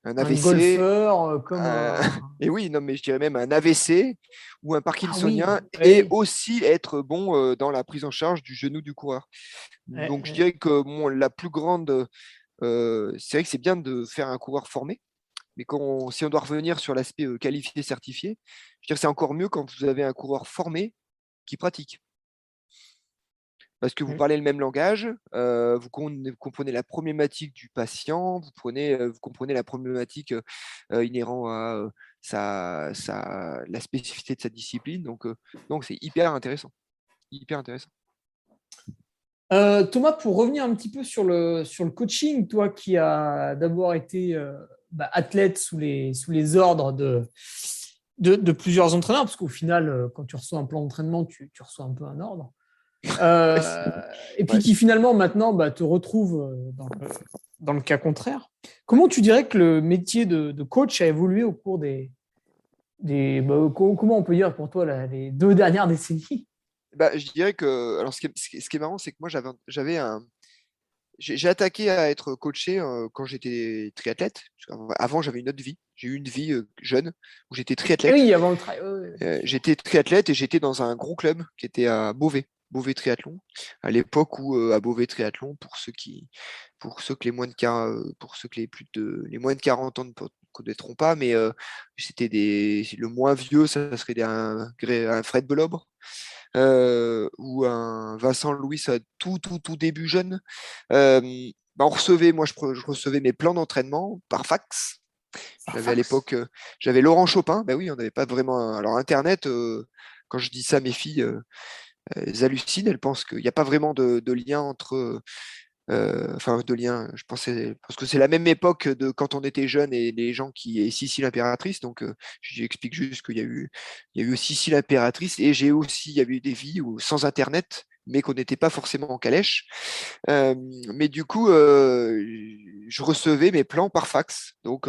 Un AVC. golfeur, comme euh, un. et oui, non, mais je dirais même un AVC ou un Ah oui, parkinsonien, et oui. aussi être bon dans la prise en charge du genou du coureur. Ouais, Donc, je ouais. dirais que bon, la plus grande. C'est vrai que c'est bien de faire un coureur formé, mais si on doit revenir sur l'aspect qualifié, certifié, je dirais que c'est encore mieux quand vous avez un coureur formé qui pratique. Parce que vous Mm. parlez le même langage, vous comprenez la problématique du patient, vous comprenez la problématique inhérente à la spécificité de sa discipline. Donc c'est hyper intéressant. Hyper intéressant. Thomas, pour revenir un petit peu sur le coaching, toi qui as d'abord été athlète sous les ordres de plusieurs entraîneurs, parce qu'au final, quand tu reçois un plan d'entraînement, tu reçois un peu un ordre. Et puis Ouais. qui finalement maintenant te retrouve dans le cas contraire. Comment tu dirais que le métier de coach a évolué au cours comment on peut dire pour toi les 2 dernières décennies? Bah, je dirais que, alors ce qui est marrant, c'est que moi, j'ai attaqué à être coaché quand j'étais triathlète. Parce qu'avant, j'avais une autre vie. J'ai eu une vie jeune où j'étais Eh triathlète. oui, avant le travail. Ouais, ouais, bien sûr. J'étais triathlète et j'étais dans un gros club qui était à Beauvais, Beauvais Triathlon, à l'époque où à Beauvais Triathlon, pour ceux que pour ceux que les moins de 40 ans ne connaîtront pas, mais le moins vieux, ça serait un Fred Belobre ou un Vincent Louis à tout début jeune. Euh, Bah, je recevais mes plans d'entraînement par fax. Par J'avais à fax. l'époque, j'avais Laurent Chopin. Ben oui, on n'avait pas vraiment. Alors Internet, quand je dis ça, mes filles, elles hallucinent. Elles pensent qu'il n'y a pas vraiment de lien entre. Enfin, de lien. Parce que c'est la même époque de quand on était jeune et les gens qui est Sissi l'impératrice. Donc, j'explique juste il y a eu Sissi l'impératrice et il y avait eu des vies où, sans Internet, mais qu'on n'était pas forcément en calèche. Euh, mais du coup, je recevais mes plans par fax. Donc,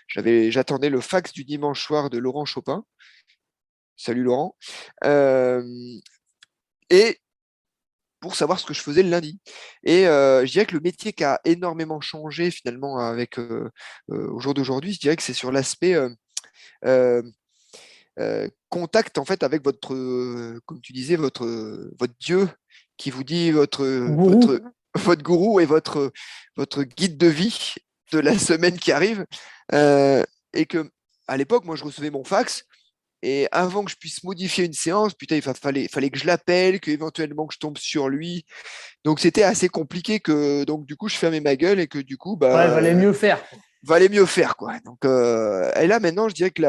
j'attendais le fax du dimanche soir de Laurent Chopin. Salut Laurent. Euh, et pour savoir ce que je faisais le lundi. Et je dirais que le métier qui a énormément changé finalement au jour d'aujourd'hui, je dirais que c'est sur l'aspect euh, contact en fait avec comme tu disais, votre Dieu qui vous dit Gourou. votre gourou et votre guide de vie de la semaine qui arrive. Et que à l'époque, moi, je recevais mon fax. Et avant que je puisse modifier une séance, putain, fallait que je l'appelle, qu'éventuellement que je tombe sur lui. Donc c'était assez compliqué donc du coup, je fermais ma gueule et que du coup, Ouais, il valait mieux faire, quoi. valait mieux faire, quoi. Donc, et là, maintenant, je dirais que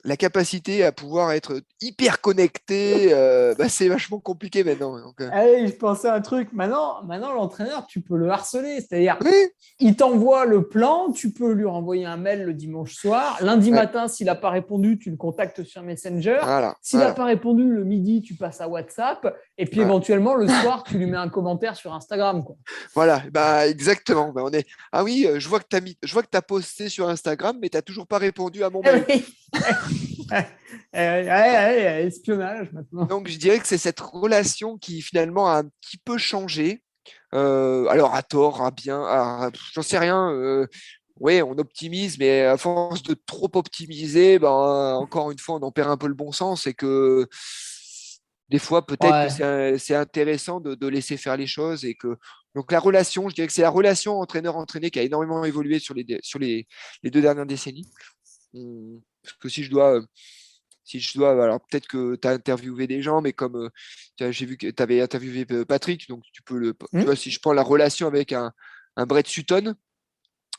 la capacité à pouvoir être hyper connecté, bah, c'est vachement compliqué maintenant. Donc, Allez, je pensais à un truc. Maintenant, l'entraîneur, tu peux le harceler. C'est-à-dire, oui, il t'envoie le plan, tu peux lui renvoyer un mail le dimanche soir. Lundi ouais, matin, s'il n'a pas répondu, tu le contactes sur Messenger. voilà, S'il n'a voilà, pas répondu le midi, tu passes à WhatsApp. Et puis voilà. éventuellement, le soir, tu lui mets un commentaire sur Instagram, quoi. Voilà, bah exactement. Bah, ah oui, je vois que t'as posté sur Instagram, mais t'as toujours pas répondu à mon Eh mail. oui. Espionnage maintenant. Donc je dirais que c'est cette relation qui finalement a un petit peu changé. Alors à tort, à bien, j'en sais rien. Oui, on optimise, mais à force de trop optimiser, ben, encore une fois, on en perd un peu le bon sens et que des fois, peut-être que Ouais. c'est intéressant de laisser faire les choses et que donc la relation, je dirais que c'est la relation entraîneur-entraîné qui a énormément évolué les 2 dernières décennies. Parce que si je dois, alors peut-être que tu as interviewé des gens, mais comme j'ai vu que tu avais interviewé Patrick, donc tu vois, Hmm. si je prends la relation avec un Brett Sutton,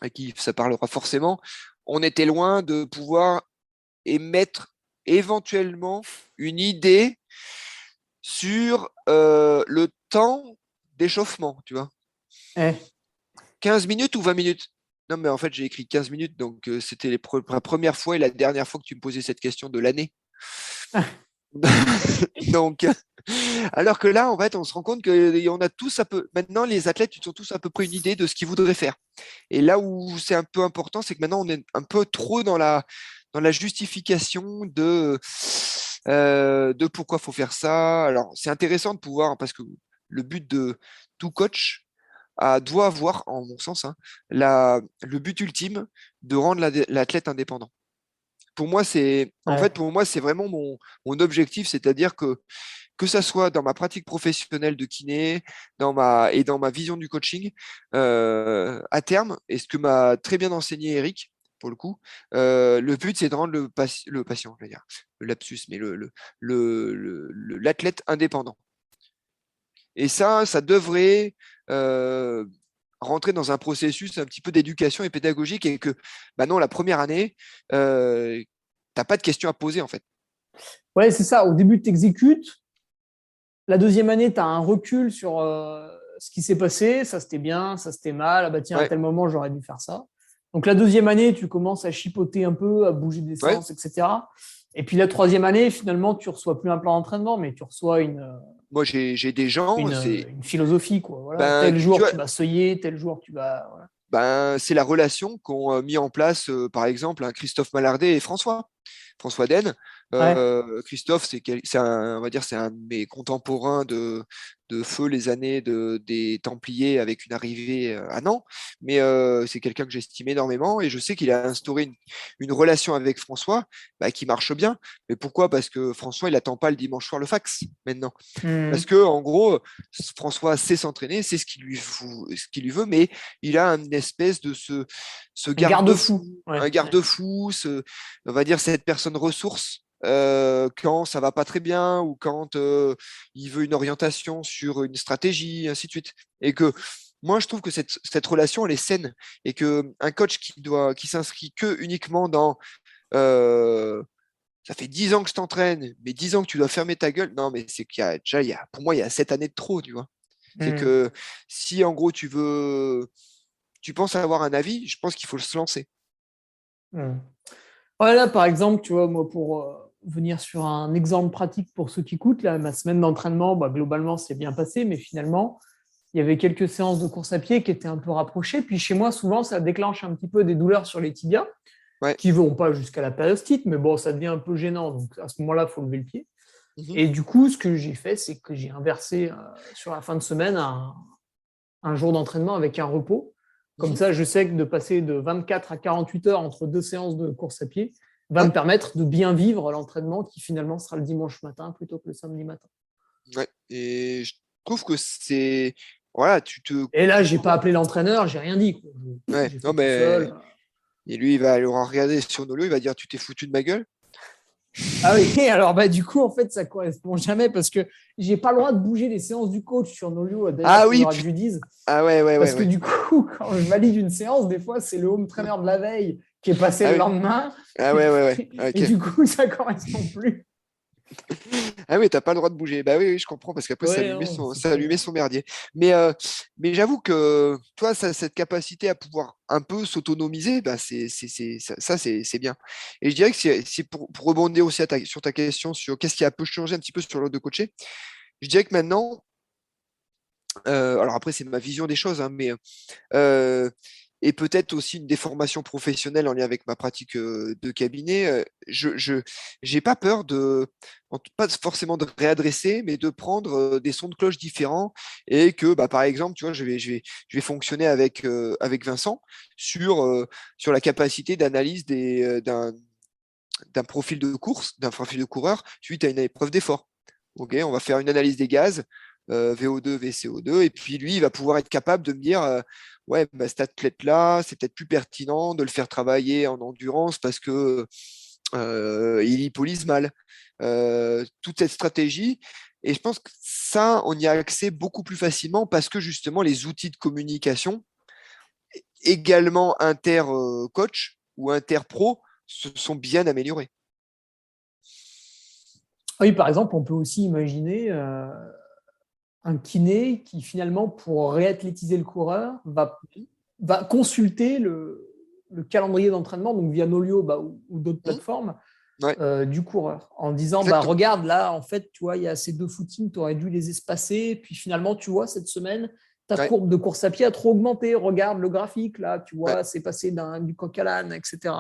à qui ça parlera forcément, on était loin de pouvoir émettre éventuellement une idée sur le temps d'échauffement, tu vois. Eh. 15 minutes ou 20 minutes? Non, mais en fait, j'ai écrit 15 minutes, donc c'était la première fois et la dernière fois que tu me posais cette question de l'année. Donc, alors que là, en fait, on se rend compte que on a tous maintenant, les athlètes, ils ont tous à peu près une idée de ce qu'ils voudraient faire. Et là où c'est un peu important, c'est que maintenant, on est un peu trop dans la justification de pourquoi il faut faire ça. Alors, c'est intéressant de pouvoir, parce que le but de tout coach doit avoir, en mon sens, hein, le but ultime de rendre l'athlète indépendant. Ouais. Pour moi, c'est vraiment mon objectif, c'est-à-dire que ça soit dans ma pratique professionnelle de kiné, dans ma vision du coaching, à terme, et ce que m'a très bien enseigné Eric, pour le coup, le but, c'est de rendre le patient, je veux dire, le lapsus, mais l'athlète indépendant. Et ça devrait rentrer dans un processus un petit peu d'éducation et pédagogique et que, bah non, la première année, tu n'as pas de questions à poser, en fait. Ouais, c'est ça. Au début, tu exécutes. La deuxième année, tu as un recul sur ce qui s'est passé. Ça, c'était bien, ça, c'était mal. Ah bah tiens, à Ouais, tel moment, j'aurais dû faire ça. Donc la deuxième année, tu commences à chipoter un peu, à bouger des ouais. séances, etc. Et puis la troisième année, finalement, tu reçois plus un plan d'entraînement, mais tu reçois Moi, j'ai des gens, une philosophie, quoi. Voilà. ben, Tel tu jour, vois, tu vas seuiller, tel jour, tu vas. Voilà. c'est la relation qu'ont mis en place, par exemple, un Christophe Mallardet et François Den. Ouais. Christophe, on va dire, c'est un de mes contemporains de feu les années des Templiers avec une arrivée à Nantes, mais c'est quelqu'un que j'estime énormément et je sais qu'il a instauré une relation avec François qui marche bien. Mais pourquoi? Parce que François, il n'attend pas le dimanche soir le fax maintenant. Parce Hmm. que, en gros, François sait s'entraîner, c'est ce qu'il lui veut, mais il a une espèce de ce Un garde-fou, garde-fou. Ouais, un ouais. garde-fou, on va dire cette personne ressource. Quand ça va pas très bien ou quand il veut une orientation sur une stratégie, ainsi de suite. Et que moi, je trouve que cette relation, elle est saine et que un coach qui s'inscrit que uniquement dans euh, ça fait 10 ans que je t'entraîne, mais 10 ans que tu dois fermer ta gueule. Non, mais c'est qu'il y a déjà, pour moi, il y a 7 années de trop, tu vois. C'est Hmm. que si en gros tu penses avoir un avis, je pense qu'il faut se lancer. Hmm. Ouais, là, par exemple, tu vois, moi, pour venir sur un exemple pratique pour ceux qui écoutent, là, ma semaine d'entraînement, bah, globalement, c'est bien passé, mais finalement, il y avait quelques séances de course à pied qui étaient un peu rapprochées. Puis chez moi, souvent, ça déclenche un petit peu des douleurs sur les tibias, Ouais. qui ne vont pas jusqu'à la périostite, mais bon, ça devient un peu gênant. Donc à ce moment-là, il faut lever le pied. Mhm. Et du coup, ce que j'ai fait, c'est que j'ai inversé sur la fin de semaine un jour d'entraînement avec un repos. Comme Mhm. ça, je sais que de passer de 24 à 48 heures entre deux séances de course à pied va Ouais. me permettre de bien vivre l'entraînement qui finalement sera le dimanche matin plutôt que le samedi matin. Ouais. Et je trouve que c'est. Voilà, Et là, tu j'ai pas commences. appelé l'entraîneur, j'ai rien dit. Ouais, J'ai non, fait tout mais. seul. Et lui, il aura regardé sur Nolo, il va dire: Tu t'es foutu de ma gueule? Ah oui, alors bah du coup, en fait, ça correspond jamais parce que j'ai pas le droit de bouger les séances du coach sur Nolio. D'ailleurs, il Ah oui, faudra que je lui dise. ah ouais, ouais, ouais, Parce que ouais. du coup, quand je valide une séance, des fois, c'est le home trainer de la veille qui est passé Ah le oui, lendemain. ah ouais, ouais, ouais. Ah, Et ok. du coup, ça correspond plus. Ah oui, t'as pas le droit de bouger. Bah oui, oui, je comprends, parce qu'après, Ouais, non, ça c'était. allumait son merdier. Mais j'avoue que toi, cette capacité à pouvoir un peu s'autonomiser, bah, c'est bien. Et je dirais que c'est pour rebondir aussi sur ta question sur qu'est-ce qui a peu changé un petit peu sur l'ordre de coacher, je dirais que maintenant, alors après, c'est ma vision des choses, hein, mais euh, et peut-être aussi une déformation professionnelle en lien avec ma pratique de cabinet, je j'ai pas peur pas forcément de réadresser, mais de prendre des sons de cloche différents et que, bah, par exemple, tu vois, je vais fonctionner avec Vincent sur la capacité d'analyse d'un profil de course, d'un profil de coureur suite à une épreuve d'effort. Ok, on va faire une analyse des gaz, VO2, VCO2, et puis lui, il va pouvoir être capable de me dire, ouais, bah, cet athlète-là, c'est peut-être plus pertinent de le faire travailler en endurance parce que il hypolise mal. Toute cette stratégie. Et je pense que ça, on y a accès beaucoup plus facilement parce que justement, les outils de communication, également inter-coach ou inter-pro, se sont bien améliorés. Oui, par exemple, on peut aussi imaginer un kiné qui, finalement, pour réathlétiser le coureur, va consulter le calendrier d'entraînement, donc via Nolio bah, ou d'autres Mmh. plateformes, Ouais, du coureur, en disant bah, exactement. regarde, là, en fait, tu vois, il y a ces deux footings, tu aurais dû les espacer. Puis finalement, tu vois, cette semaine, ta Ouais, courbe de course à pied a trop augmenté. Regarde le graphique, là, tu ouais. vois, c'est passé du coq à l'âne, etc.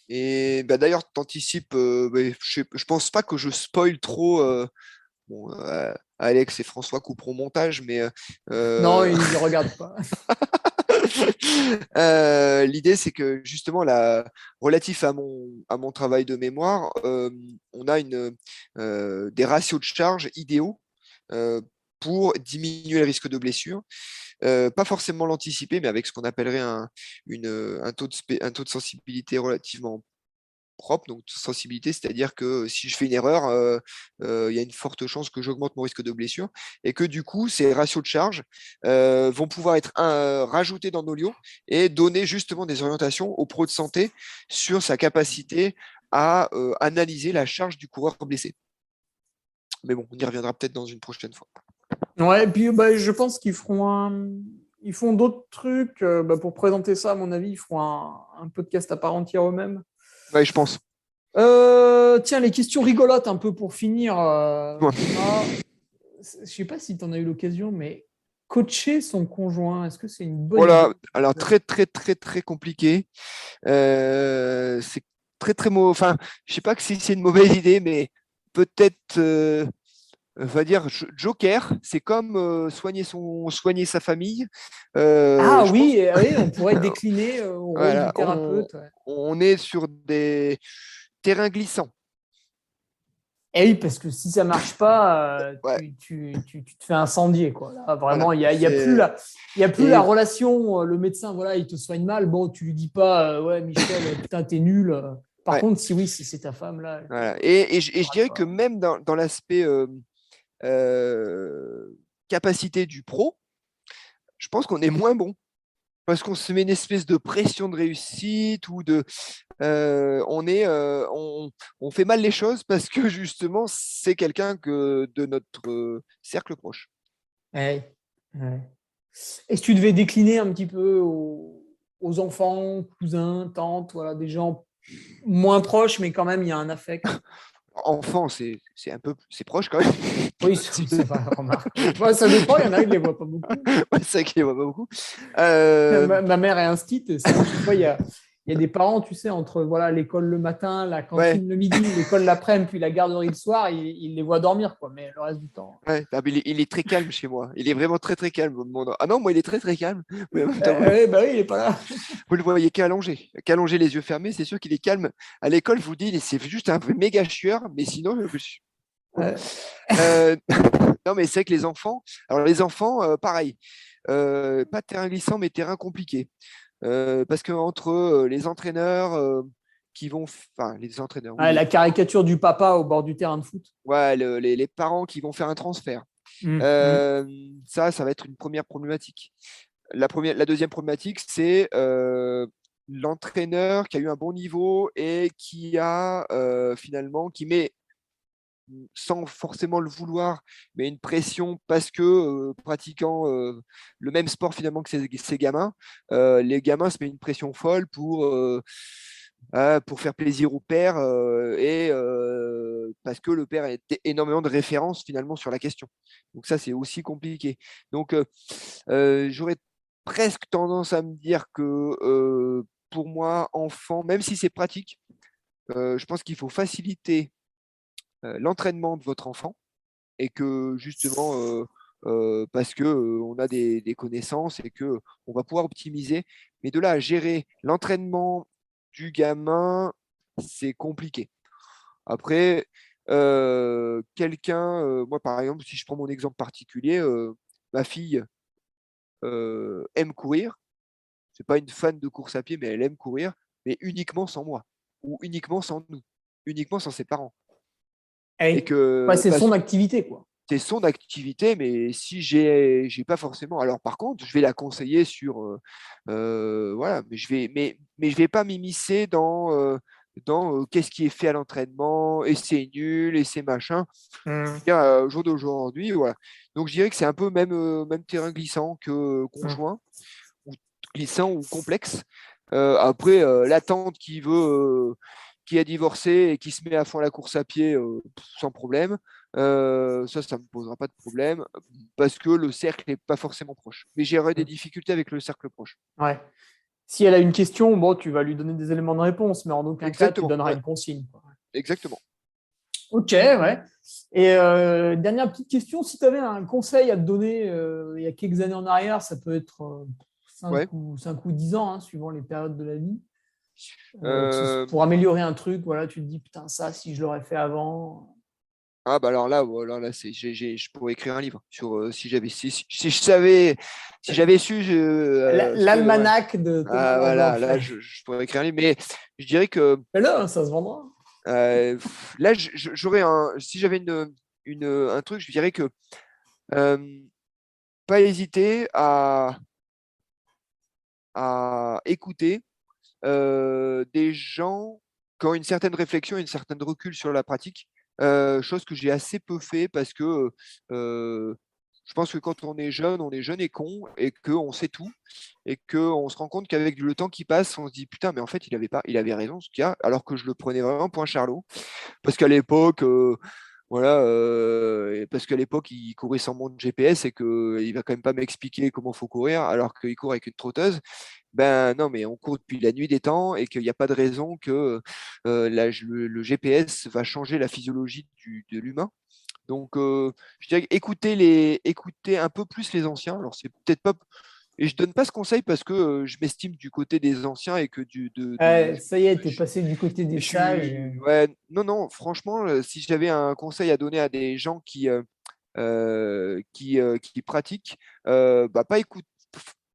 Et bah, d'ailleurs, tu anticipes, je pense pas que je spoil trop. Bon, Alex et François couperont montage, mais Non, euh, il ne regarde pas. l'idée, c'est que justement, relatif à mon travail de mémoire, on a des ratios de charge idéaux euh, pour diminuer le risque de blessure. Pas forcément l'anticiper, mais avec ce qu'on appellerait un taux de sensibilité relativement propre, donc sensibilité, c'est-à-dire que si je fais une erreur, il y a une forte chance que j'augmente mon risque de blessure et que du coup, ces ratios de charge vont pouvoir être rajoutés dans Nolio et donner justement des orientations aux pros de santé sur sa capacité à analyser la charge du coureur blessé. Mais bon, on y reviendra peut-être dans une prochaine fois. Ouais, et puis bah, je pense ils font d'autres trucs bah, pour présenter ça, à mon avis. Ils feront un podcast à part entière eux-mêmes. Ouais, je pense. Tiens, les questions rigolotes un peu pour finir, Ouais. Thomas. Je sais pas si tu en as eu l'occasion, mais coacher son conjoint, est-ce que c'est une bonne Voilà, idée? alors très très très très compliqué. C'est très très mauvais. Enfin, je sais pas que si c'est une mauvaise idée, mais peut-être, on va dire Joker. C'est comme soigner sa famille. Ah Je pense, oui, oui, on pourrait décliner au rôle du voilà, thérapeute. Ouais. on est sur des terrains glissants. Et oui, parce que si ça marche pas, Ouais, tu te fais incendier, quoi. Là, voilà. vraiment, il y a plus la Et relation. Le médecin, voilà, il te soigne mal. Bon, tu lui dis pas, ouais, Michel, putain, t'es nul. Par ouais, contre, si oui, c'est ta femme là, voilà. Et je t'auras dirais que pas. même dans l'aspect euh, capacité du pro, je pense qu'on est moins bon. Parce qu'on se met une espèce de pression de réussite ou on fait mal les choses parce que justement c'est quelqu'un de notre cercle proche. Ouais, ouais. Et si tu devais décliner un petit peu aux enfants, cousins, tantes, voilà, des gens moins proches, mais quand même, il y a un affect. Enfant, c'est un peu c'est proche quand même. Oui, c'est pas remarque. Ouais, ça dépend, il y en a, ils ne les voient pas beaucoup. Ouais, c'est vrai qu'il n'y en a pas beaucoup. Euh, Ma mère est instite, et c'est vrai que des fois, il y a des parents, tu sais, entre voilà, l'école le matin, la ouais, cantine le midi, l'école l'après-midi, puis la garderie le soir, ils les voient dormir, quoi. Mais le reste du temps. ouais. Ah, mais il est très calme chez moi. Il est vraiment très très calme. Ah non, moi il est très très calme. Mais en même temps, Ouais, bah oui, il est pas là. vous le voyez qu'allongé les yeux fermés, c'est sûr qu'il est calme. À l'école, je vous dis, c'est juste un peu méga chieur, mais sinon, Ouais. Euh, non, mais c'est vrai que les enfants, alors les enfants, pareil, pas terrain glissant, mais terrain compliqué. Parce que entre les entraîneurs qui vont, enfin, les entraîneurs, oui, Ouais, la caricature du papa au bord du terrain de foot. ouais, les parents qui vont faire un transfert. Mm. Euh, ça va être une première problématique. La deuxième problématique, c'est l'entraîneur qui a eu un bon niveau et qui a finalement, qui met sans forcément le vouloir, mais une pression parce que pratiquant le même sport finalement que ces gamins, les gamins se mettent une pression folle pour faire plaisir au père et parce que le père a énormément de références finalement sur la question. Donc ça, c'est aussi compliqué. Donc j'aurais presque tendance à me dire que pour moi, enfant, même si c'est pratique, je pense qu'il faut faciliter l'entraînement de votre enfant et que justement, parce que on a des connaissances et que on va pouvoir optimiser. Mais de là à gérer l'entraînement du gamin, c'est compliqué. Après, moi par exemple, si je prends mon exemple particulier, ma fille aime courir. C'est pas une fan de course à pied, mais elle aime courir, mais uniquement sans moi ou uniquement sans nous, uniquement sans ses parents. Et Hey. Ouais, que c'est parce son activité, quoi. c'est son activité, mais si j'ai pas forcément. Alors par contre, je vais la conseiller sur voilà, mais je vais pas m'immiscer dans qu'est-ce qui est fait à l'entraînement et c'est nul et c'est machin. Mm. Au jour d'aujourd'hui, voilà. Donc je dirais que c'est un peu même terrain glissant que Mm. conjoint ou glissant ou complexe. Après, la tante qui a divorcé et qui se met à fond à la course à pied sans problème, ça ne me posera pas de problème parce que le cercle n'est pas forcément proche. Mais j'aurais des Mm. difficultés avec le cercle proche. Ouais. Si elle a une question, bon, tu vas lui donner des éléments de réponse, mais en aucun cas, tu Exactement, donneras ouais, une consigne, quoi. exactement. Ok, ouais. Et dernière petite question, si tu avais un conseil à te donner il y a quelques années en arrière, ça peut être Ouais. 5 ou 10 ans, hein, suivant les périodes de la vie, Euh, pour améliorer un truc, voilà, tu te dis, putain, ça, si je l'aurais fait avant. ah bah alors là, voilà, là je pourrais écrire un livre sur si je savais, si j'avais su ouais. L'almanach de Thomas Ah, voilà, là Blanchet. je pourrais écrire un livre, mais je dirais que Mais là, ça se vendra. là j'aurais si j'avais un truc, je dirais que euh, pas hésiter à écouter des gens qui ont une certaine réflexion et une certaine recul sur la pratique, chose que j'ai assez peu fait parce que je pense que quand on est jeune et con et qu'on sait tout et qu'on se rend compte qu'avec le temps qui passe, on se dit putain, mais en fait, il avait raison ce gars, alors que je le prenais vraiment pour un charlot. Parce qu'à l'époque, voilà, parce qu'à l'époque, il courait sans montre GPS et qu'il va quand même pas m'expliquer comment faut courir, alors qu'il court avec une trotteuse. Ben non, mais on court depuis la nuit des temps et qu'il n'y a pas de raison que le GPS va changer la physiologie de l'humain. Donc, je dirais écouter un peu plus les anciens. Alors, c'est peut-être pas. Et je donne pas ce conseil parce que je m'estime du côté des anciens et que Ça y est, t'es passé du côté des sages. Ouais, non, non, franchement, si j'avais un conseil à donner à des gens qui pratiquent, bah, pas écoute,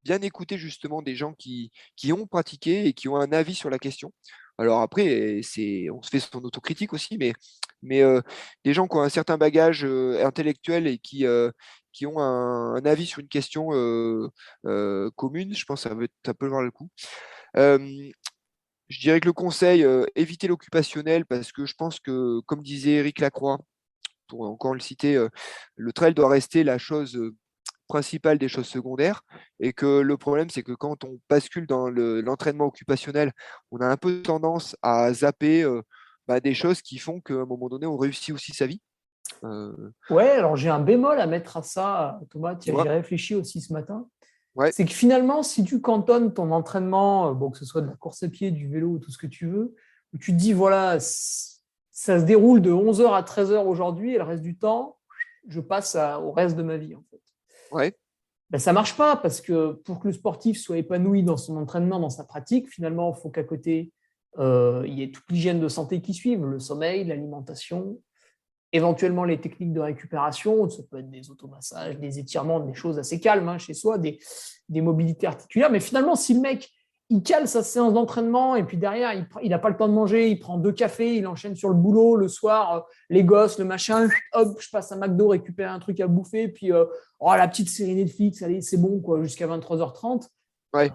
bien écouter justement des gens qui ont pratiqué et qui ont un avis sur la question. Alors après, on se fait son autocritique aussi, mais des gens qui ont un certain bagage intellectuel et qui ont un avis sur une question commune, je pense que ça peut valoir le coup. Euh, je dirais que le conseil, éviter l'occupationnel parce que je pense que, comme disait Éric Lacroix, pour encore le citer, le trail doit rester la chose principale des choses secondaires et que le problème, c'est que quand on bascule dans l'entraînement occupationnel, on a un peu tendance à zapper bah, des choses qui font qu'à un moment donné, on réussit aussi sa vie. Euh, Ouais, alors j'ai un bémol à mettre à ça, Thomas, tiens, Dis-moi. j'y ai réfléchi aussi ce matin. Ouais, C'est que finalement, si tu cantonnes ton entraînement, bon, que ce soit de la course à pied, du vélo ou tout ce que tu veux, où tu te dis, voilà, ça se déroule de 11h à 13h aujourd'hui et le reste du temps, je passe au reste de ma vie, en fait. ouais, Ben, ça ne marche pas parce que pour que le sportif soit épanoui dans son entraînement, dans sa pratique, finalement, il faut qu'à côté, il y ait toute l'hygiène de santé qui suive, le sommeil, l'alimentation, éventuellement les techniques de récupération, ça peut être des automassages, des étirements, des choses assez calmes chez soi, des mobilités articulaires. Mais finalement, si le mec, il cale sa séance d'entraînement et puis derrière, il n'a pas le temps de manger, il prend 2 cafés, il enchaîne sur le boulot, le soir, les gosses, le machin, hop, je passe à McDo récupérer un truc à bouffer, puis la petite série Netflix, allez, c'est bon, quoi, jusqu'à 23h30, ouais.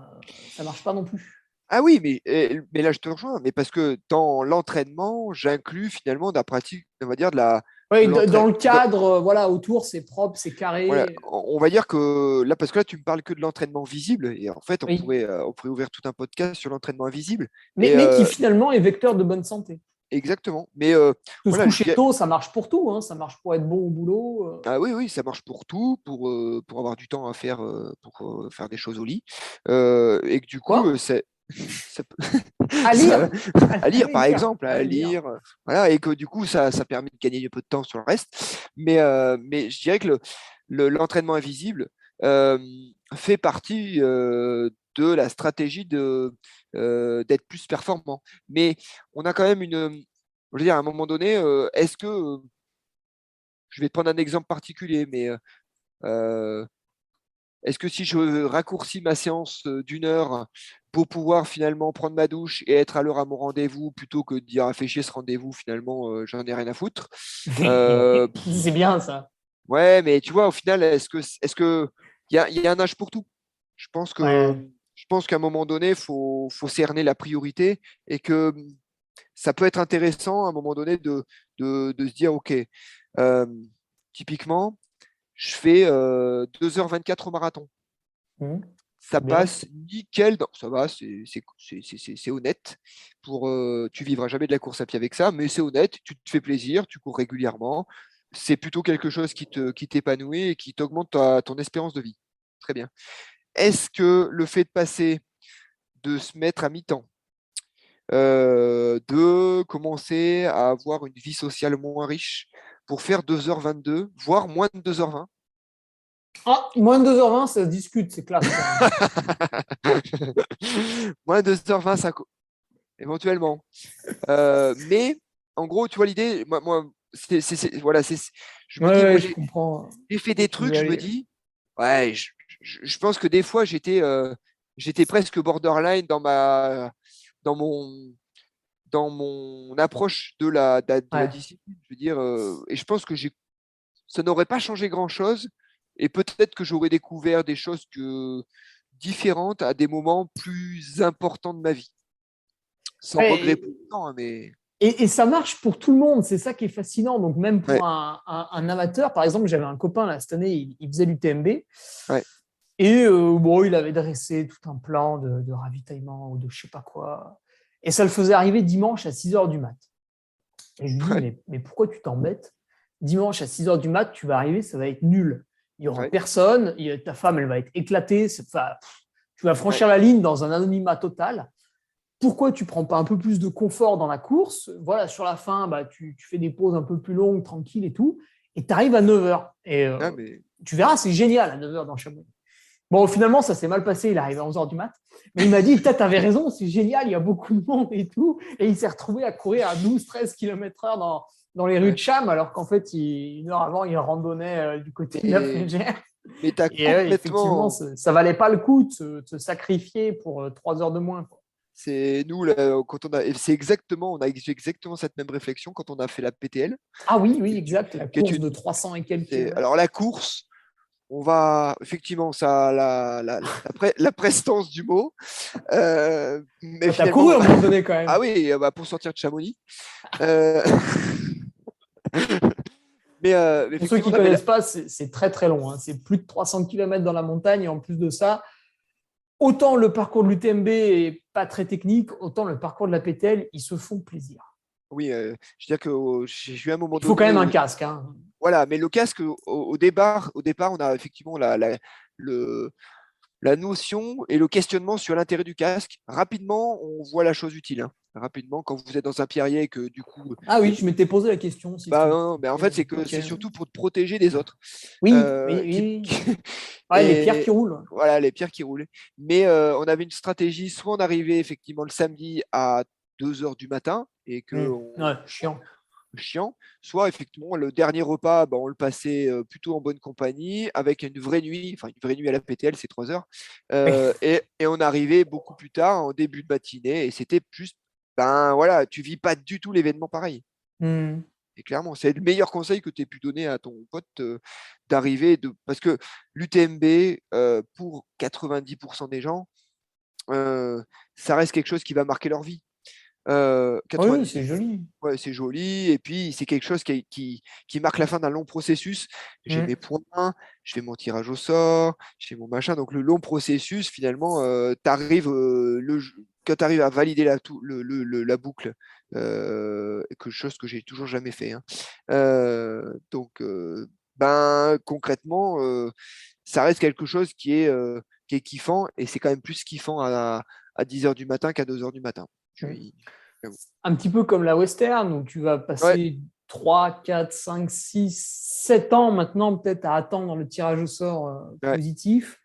ça ne marche pas non plus. Ah oui, mais là, je te rejoins, mais parce que dans l'entraînement, j'inclus finalement de la pratique, on va dire, de Oui, dans l'entraînement. le cadre, voilà, autour, c'est propre, c'est Voilà, carré. on va dire que là, parce que là, tu me parles que de l'entraînement visible, et en fait, Oui. on pourrait ouvrir tout un podcast sur l'entraînement invisible. Mais, Et mais qui finalement est vecteur de bonne santé. exactement. Mais Que se voilà, coucher tôt, ça marche pour tout, hein. Ça marche pour être bon au boulot. ah oui, oui, ça marche pour tout, pour avoir du temps à faire, pour faire des choses au lit. Et que du coup, Quoi? ça peut- À ça- lire. à lire, par Lire. exemple, à Ouais, lire. lire, voilà, et que du coup, ça permet de gagner un peu de temps sur le reste. Mais je dirais que l'entraînement invisible euh, fait partie de la stratégie d'être plus performant. Mais on a quand même je veux dire, à un moment donné, est-ce que, je vais te prendre un exemple particulier, mais euh, est-ce que si je raccourcis ma séance d'1 heure pour pouvoir finalement prendre ma douche et être à l'heure à mon rendez-vous plutôt que de dire à chier ce rendez-vous, finalement, j'en ai rien à foutre. C'est bien ça. Ouais, mais tu vois, au final, est-ce que il y a un âge pour tout? Je pense que, Ouais. je pense qu'à un moment donné, faut cerner la priorité et que ça peut être intéressant à un moment donné de se dire, OK, euh, typiquement, je fais 2h24 au marathon. Mmh. Ça Bien. passe nickel. Ça va, c'est honnête. Tu vivras jamais de la course à pied avec ça, mais c'est honnête. Tu te fais plaisir, tu cours régulièrement. C'est plutôt quelque chose qui t'épanouit et qui t'augmente ton espérance de vie. Très bien. Est-ce que le fait de se mettre à mi-temps, de commencer à avoir une vie sociale moins riche pour faire 2h22, voire moins de 2h20, Ah, moins de 2h20, ça se discute, c'est classe quand même. moins de 2h20, éventuellement. Mais en gros, tu vois l'idée, moi voilà, je me Ouais, dis, moi ouais, je comprends j'ai fait où des tu veux trucs, je me aller. dis, ouais, je pense que des fois j'étais presque borderline dans mon, dans mon approche de la Ouais. discipline. Je veux dire, et je pense que ça n'aurait pas changé grand-chose, et peut-être que j'aurais découvert des choses différentes à des moments plus importants de ma vie, sans Ouais, regret pour autant, hein, mais et ça marche pour tout le monde, c'est ça qui est fascinant. Donc, même ouais, pour un amateur, par exemple, j'avais un copain là, cette année, il faisait l'UTMB. ouais, Et bon, il avait dressé tout un plan de ravitaillement ou de je sais pas quoi. Et ça le faisait arriver dimanche à 6h du mat. Et je lui dis, ouais, mais pourquoi tu t'embêtes? Dimanche à 6h du mat, tu vas arriver, ça va être nul. Il n'y aura ouais, personne, ta femme, elle va être éclatée. Enfin, tu vas franchir la ligne dans un anonymat total. Pourquoi tu ne prends pas un peu plus de confort dans la course? Voilà, sur la fin, tu fais des pauses un peu plus longues, tranquilles et tout, et tu arrives à 9h. Et Mais tu verras, c'est génial à 9h dans Chamonix. Bon, finalement, ça s'est mal passé, il est arrivé à 11h du mat. Mais il m'a dit, tu avais raison, c'est génial, il y a beaucoup de monde et tout. Et il s'est retrouvé à courir à 12-13 km/h dans les rues de Cham, alors qu'en fait, une heure avant, il randonnait du côté de la Flégère. Mais tu as Et effectivement, complètement. ça valait pas le coup de se sacrifier pour 3 heures de moins, quoi. C'est nous, là, quand on a. Et c'est exactement, on a eu exactement cette même réflexion quand on a fait la PTL. Ah oui, oui, exact, la Qui est course une- de 300 et quelques kilomètres. Alors, la course, on va. Effectivement, ça a la prestance du mot. Mais T'as couru finalement. à un moment donné quand même. Ah oui, pour sortir de Chamonix. Euh, mais Pour ceux effectivement, qui ne connaissent pas, c'est très très long, hein. C'est plus de 300 km dans la montagne. Et en plus de ça, autant le parcours de l'UTMB est pas très technique, autant le parcours de la PTL, ils se font plaisir. oui, je veux dire que j'ai eu un moment Il faut quand donné même un où. casque, hein. Voilà, mais le casque, au départ, on a effectivement le, la notion et le questionnement sur l'intérêt du casque. Rapidement, on voit la chose utile, hein. Rapidement, quand vous êtes dans un pierrier, que du coup, Ah il y oui, a je m'étais posé la question si bah, c'était non, mais en fait, c'est que c'est ok. surtout pour te protéger des autres. Oui, Euh, qui- oui, qui- oui. Ouais, les pierres et qui roulent. voilà, les pierres qui roulaient. Mais on avait une stratégie, soit on arrivait effectivement le samedi à 2 heures du matin et que Ouais, chiant. chiant, soit effectivement le dernier repas, on le passait plutôt en bonne compagnie, avec une vraie nuit, enfin une vraie nuit à la PTL, c'est 3 heures, Oui. et on arrivait beaucoup plus tard, en début de matinée, et c'était juste, ben voilà, tu vis pas du tout l'événement pareil. Hmm. Et clairement, c'est le meilleur conseil que tu aies pu donner à ton pote d'arriver, parce que l'UTMB, pour 90% des gens, ça reste quelque chose qui va marquer leur vie. Oui, c'est 90, joli. ouais, c'est joli. Et puis, c'est quelque chose qui marque la fin d'un long processus. J'ai mes Hmm. points, je fais mon tirage au sort, je fais mon machin. Donc, le long processus, finalement, quand tu arrives à valider la boucle, chose que j'ai toujours jamais fait, hein. Donc, concrètement, ça reste quelque chose qui est kiffant. Et c'est quand même plus kiffant à 10 heures du matin qu'à 2 heures du matin. Je Hmm. suis- Un petit peu comme la western, où tu vas Ouais, passer 3, 4, 5, 6, 7 ans maintenant peut-être à attendre le tirage au sort ouais, positif.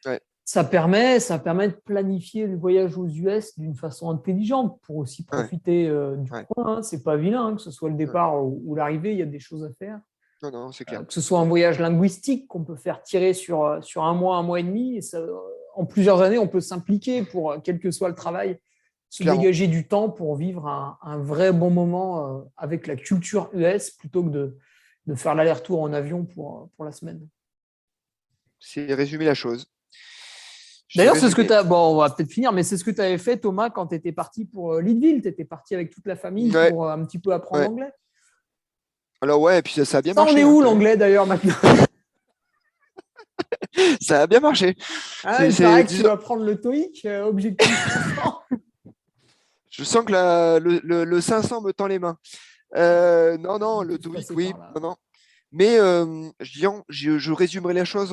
ouais, Ça permet de planifier le voyage aux US d'une façon intelligente pour aussi ouais, profiter du ouais, coin, hein. C'est pas vilain, hein, que ce soit le ouais. départ ou l'arrivée, il y a des choses à faire. Non, non, c'est clair. Que ce soit un voyage linguistique qu'on peut faire tirer sur un mois et demi. Et ça, en plusieurs années, on peut s'impliquer pour, quel que soit le travail, se Clairement. dégager du temps pour vivre un vrai bon moment avec la culture US plutôt que de faire l'aller-retour en avion pour la semaine. C'est résumer la chose. J'ai D'ailleurs, c'est ce que résumé. tu as. Bon, on va peut-être finir, mais c'est ce que tu avais fait, Thomas, quand tu étais parti pour Leadville. Tu étais parti avec toute la famille Ouais, pour un petit peu apprendre ouais. l'anglais. Alors, ouais, et puis ça a bien Ça en est marché, hein, où quand même. l'anglais d'ailleurs maintenant? Ça a bien marché. Ah, il paraît que tu Disons, vas prendre le TOEIC, objectif 500. je sens que le 500 me tend les mains. Non, non, On est le tous TOEIC, passés oui, par là. non, non. Mais je résumerai la chose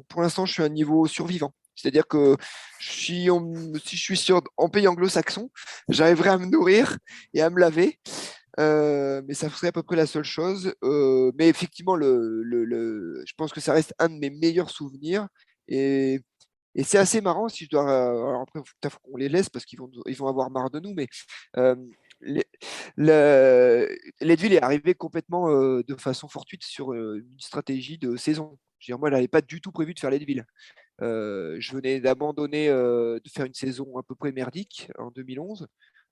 pour l'instant, je suis à un niveau survivant. C'est-à-dire que si je suis en pays anglo-saxon, j'arriverai à me nourrir et à me laver. Mais ça serait à peu près la seule chose. Mais effectivement, je pense que ça reste un de mes meilleurs souvenirs. Et, et c'est assez marrant si je dois. Alors après, faut qu'on les laisse parce qu'ils vont avoir marre de nous. Mais euh, les- Leadville est arrivé complètement de façon fortuite sur une stratégie de saison. Je veux dire, moi, je n'avais pas du tout prévu de faire Leadville. Je venais d'abandonner, de faire une saison à peu près merdique en 2011.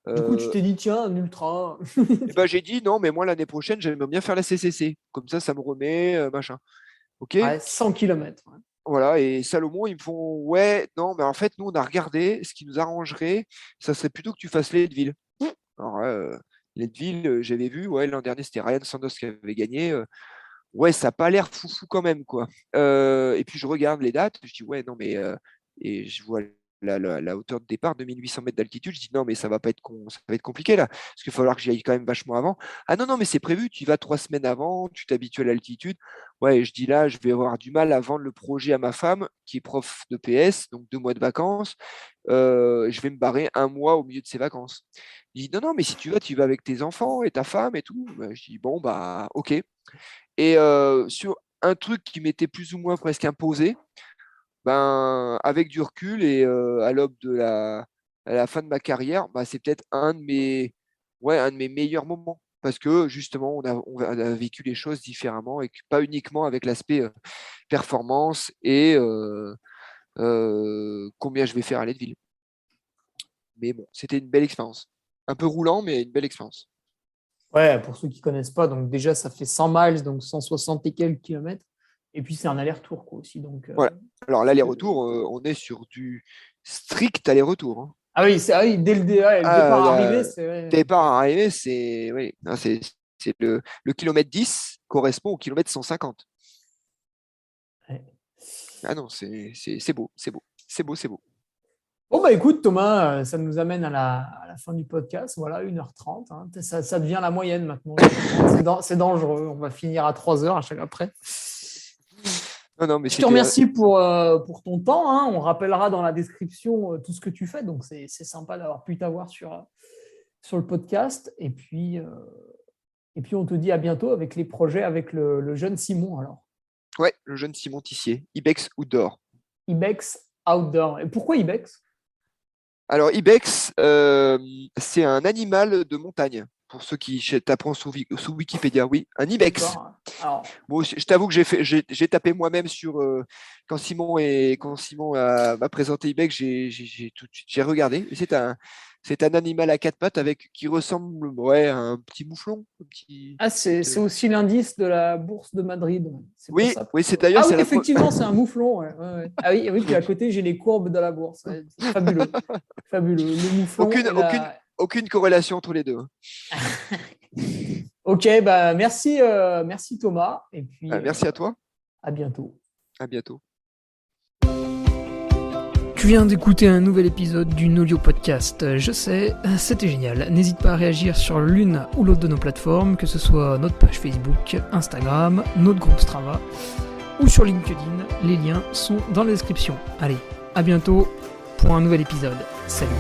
Du coup, tu Euh, t'es dit, tiens, un ultra. et ben, j'ai dit non, mais moi l'année prochaine, j'aimerais bien faire la CCC. Comme ça me remet, machin. Ok? Ouais, 100 km. Voilà. Et Salomon, ils me font ouais, non, mais en fait, nous, on a regardé. Ce qui nous arrangerait, ça serait plutôt que tu fasses Leadville. Alors, Leadville, j'avais vu, ouais, l'an dernier, c'était Ryan Sanders qui avait gagné. Ouais, ça n'a pas l'air foufou quand même, quoi. Et puis, je regarde les dates. Je dis ouais, non, mais. Et je vois la hauteur de départ, 2800 mètres d'altitude. Je dis non, mais ça va être compliqué là, parce qu'il va falloir que j'y aille quand même vachement avant. Ah non, non, mais c'est prévu, tu y vas 3 semaines avant, tu t'habitues à l'altitude. Ouais, je dis là, je vais avoir du mal à vendre le projet à ma femme, qui est prof de PS, donc 2 mois de vacances. Je vais me barrer un mois au milieu de ses vacances. Il dit non, non, mais si tu vas avec tes enfants et ta femme et tout. Je dis bon, bah, ok. Et sur un truc qui m'était plus ou moins presque imposé, ben, avec du recul et à l'aube à la fin de ma carrière, bah, c'est peut-être un de mes meilleurs moments. Parce que justement, on a vécu les choses différemment et pas uniquement avec l'aspect performance et combien je vais faire à Leadville. Mais bon, c'était une belle expérience. Un peu roulant, mais une belle expérience. Ouais, pour ceux qui ne connaissent pas, donc déjà, ça fait 100 miles, donc 160 et quelques kilomètres. Et puis, c'est un aller-retour quoi, aussi. Donc, Voilà. Alors, l'aller-retour, on est sur du strict aller-retour. Hein. Dès le départ arrivé, c'est. Départ arrivé, c'est. Oui, non, c'est le kilomètre 10 correspond au kilomètre 150. Ouais. Ah non, c'est beau, c'est beau. C'est beau, c'est beau. Bon, bah écoute, Thomas, ça nous amène à la fin du podcast. Voilà, 1h30. Hein. Ça devient la moyenne maintenant. C'est dangereux. On va finir à 3 heures à chaque après. Non, mais je te remercie pour ton temps. Hein. On rappellera dans la description tout ce que tu fais. Donc, c'est sympa d'avoir pu t'avoir sur le podcast. Et puis, on te dit à bientôt avec les projets avec le jeune Simon. Alors. Ouais, le jeune Simon Tissier. Ibex Outdoor. Ibex Outdoor. Et pourquoi Ibex ? Alors, Ibex, c'est un animal de montagne. Pour ceux qui taperont sous Wikipédia, oui, un Ibex. Alors... Bon, je t'avoue que j'ai tapé moi-même sur quand Simon m'a présenté Ibex, j'ai regardé. C'est un animal à 4 pattes qui ressemble à un petit mouflon. C'est aussi l'indice de la bourse de Madrid. Oui, c'est d'ailleurs. Effectivement, c'est un mouflon. Ouais. Ah oui, puis à côté, j'ai les courbes de la bourse. C'est fabuleux. Fabuleux. Le mouflon. Aucune corrélation entre les deux. Ok, bah merci Thomas. Et puis, merci à toi. À bientôt. À bientôt. Tu viens d'écouter un nouvel épisode du Nolio Podcast. Je sais, c'était génial. N'hésite pas à réagir sur l'une ou l'autre de nos plateformes, que ce soit notre page Facebook, Instagram, notre groupe Strava ou sur LinkedIn. Les liens sont dans la description. Allez, à bientôt pour un nouvel épisode. Salut.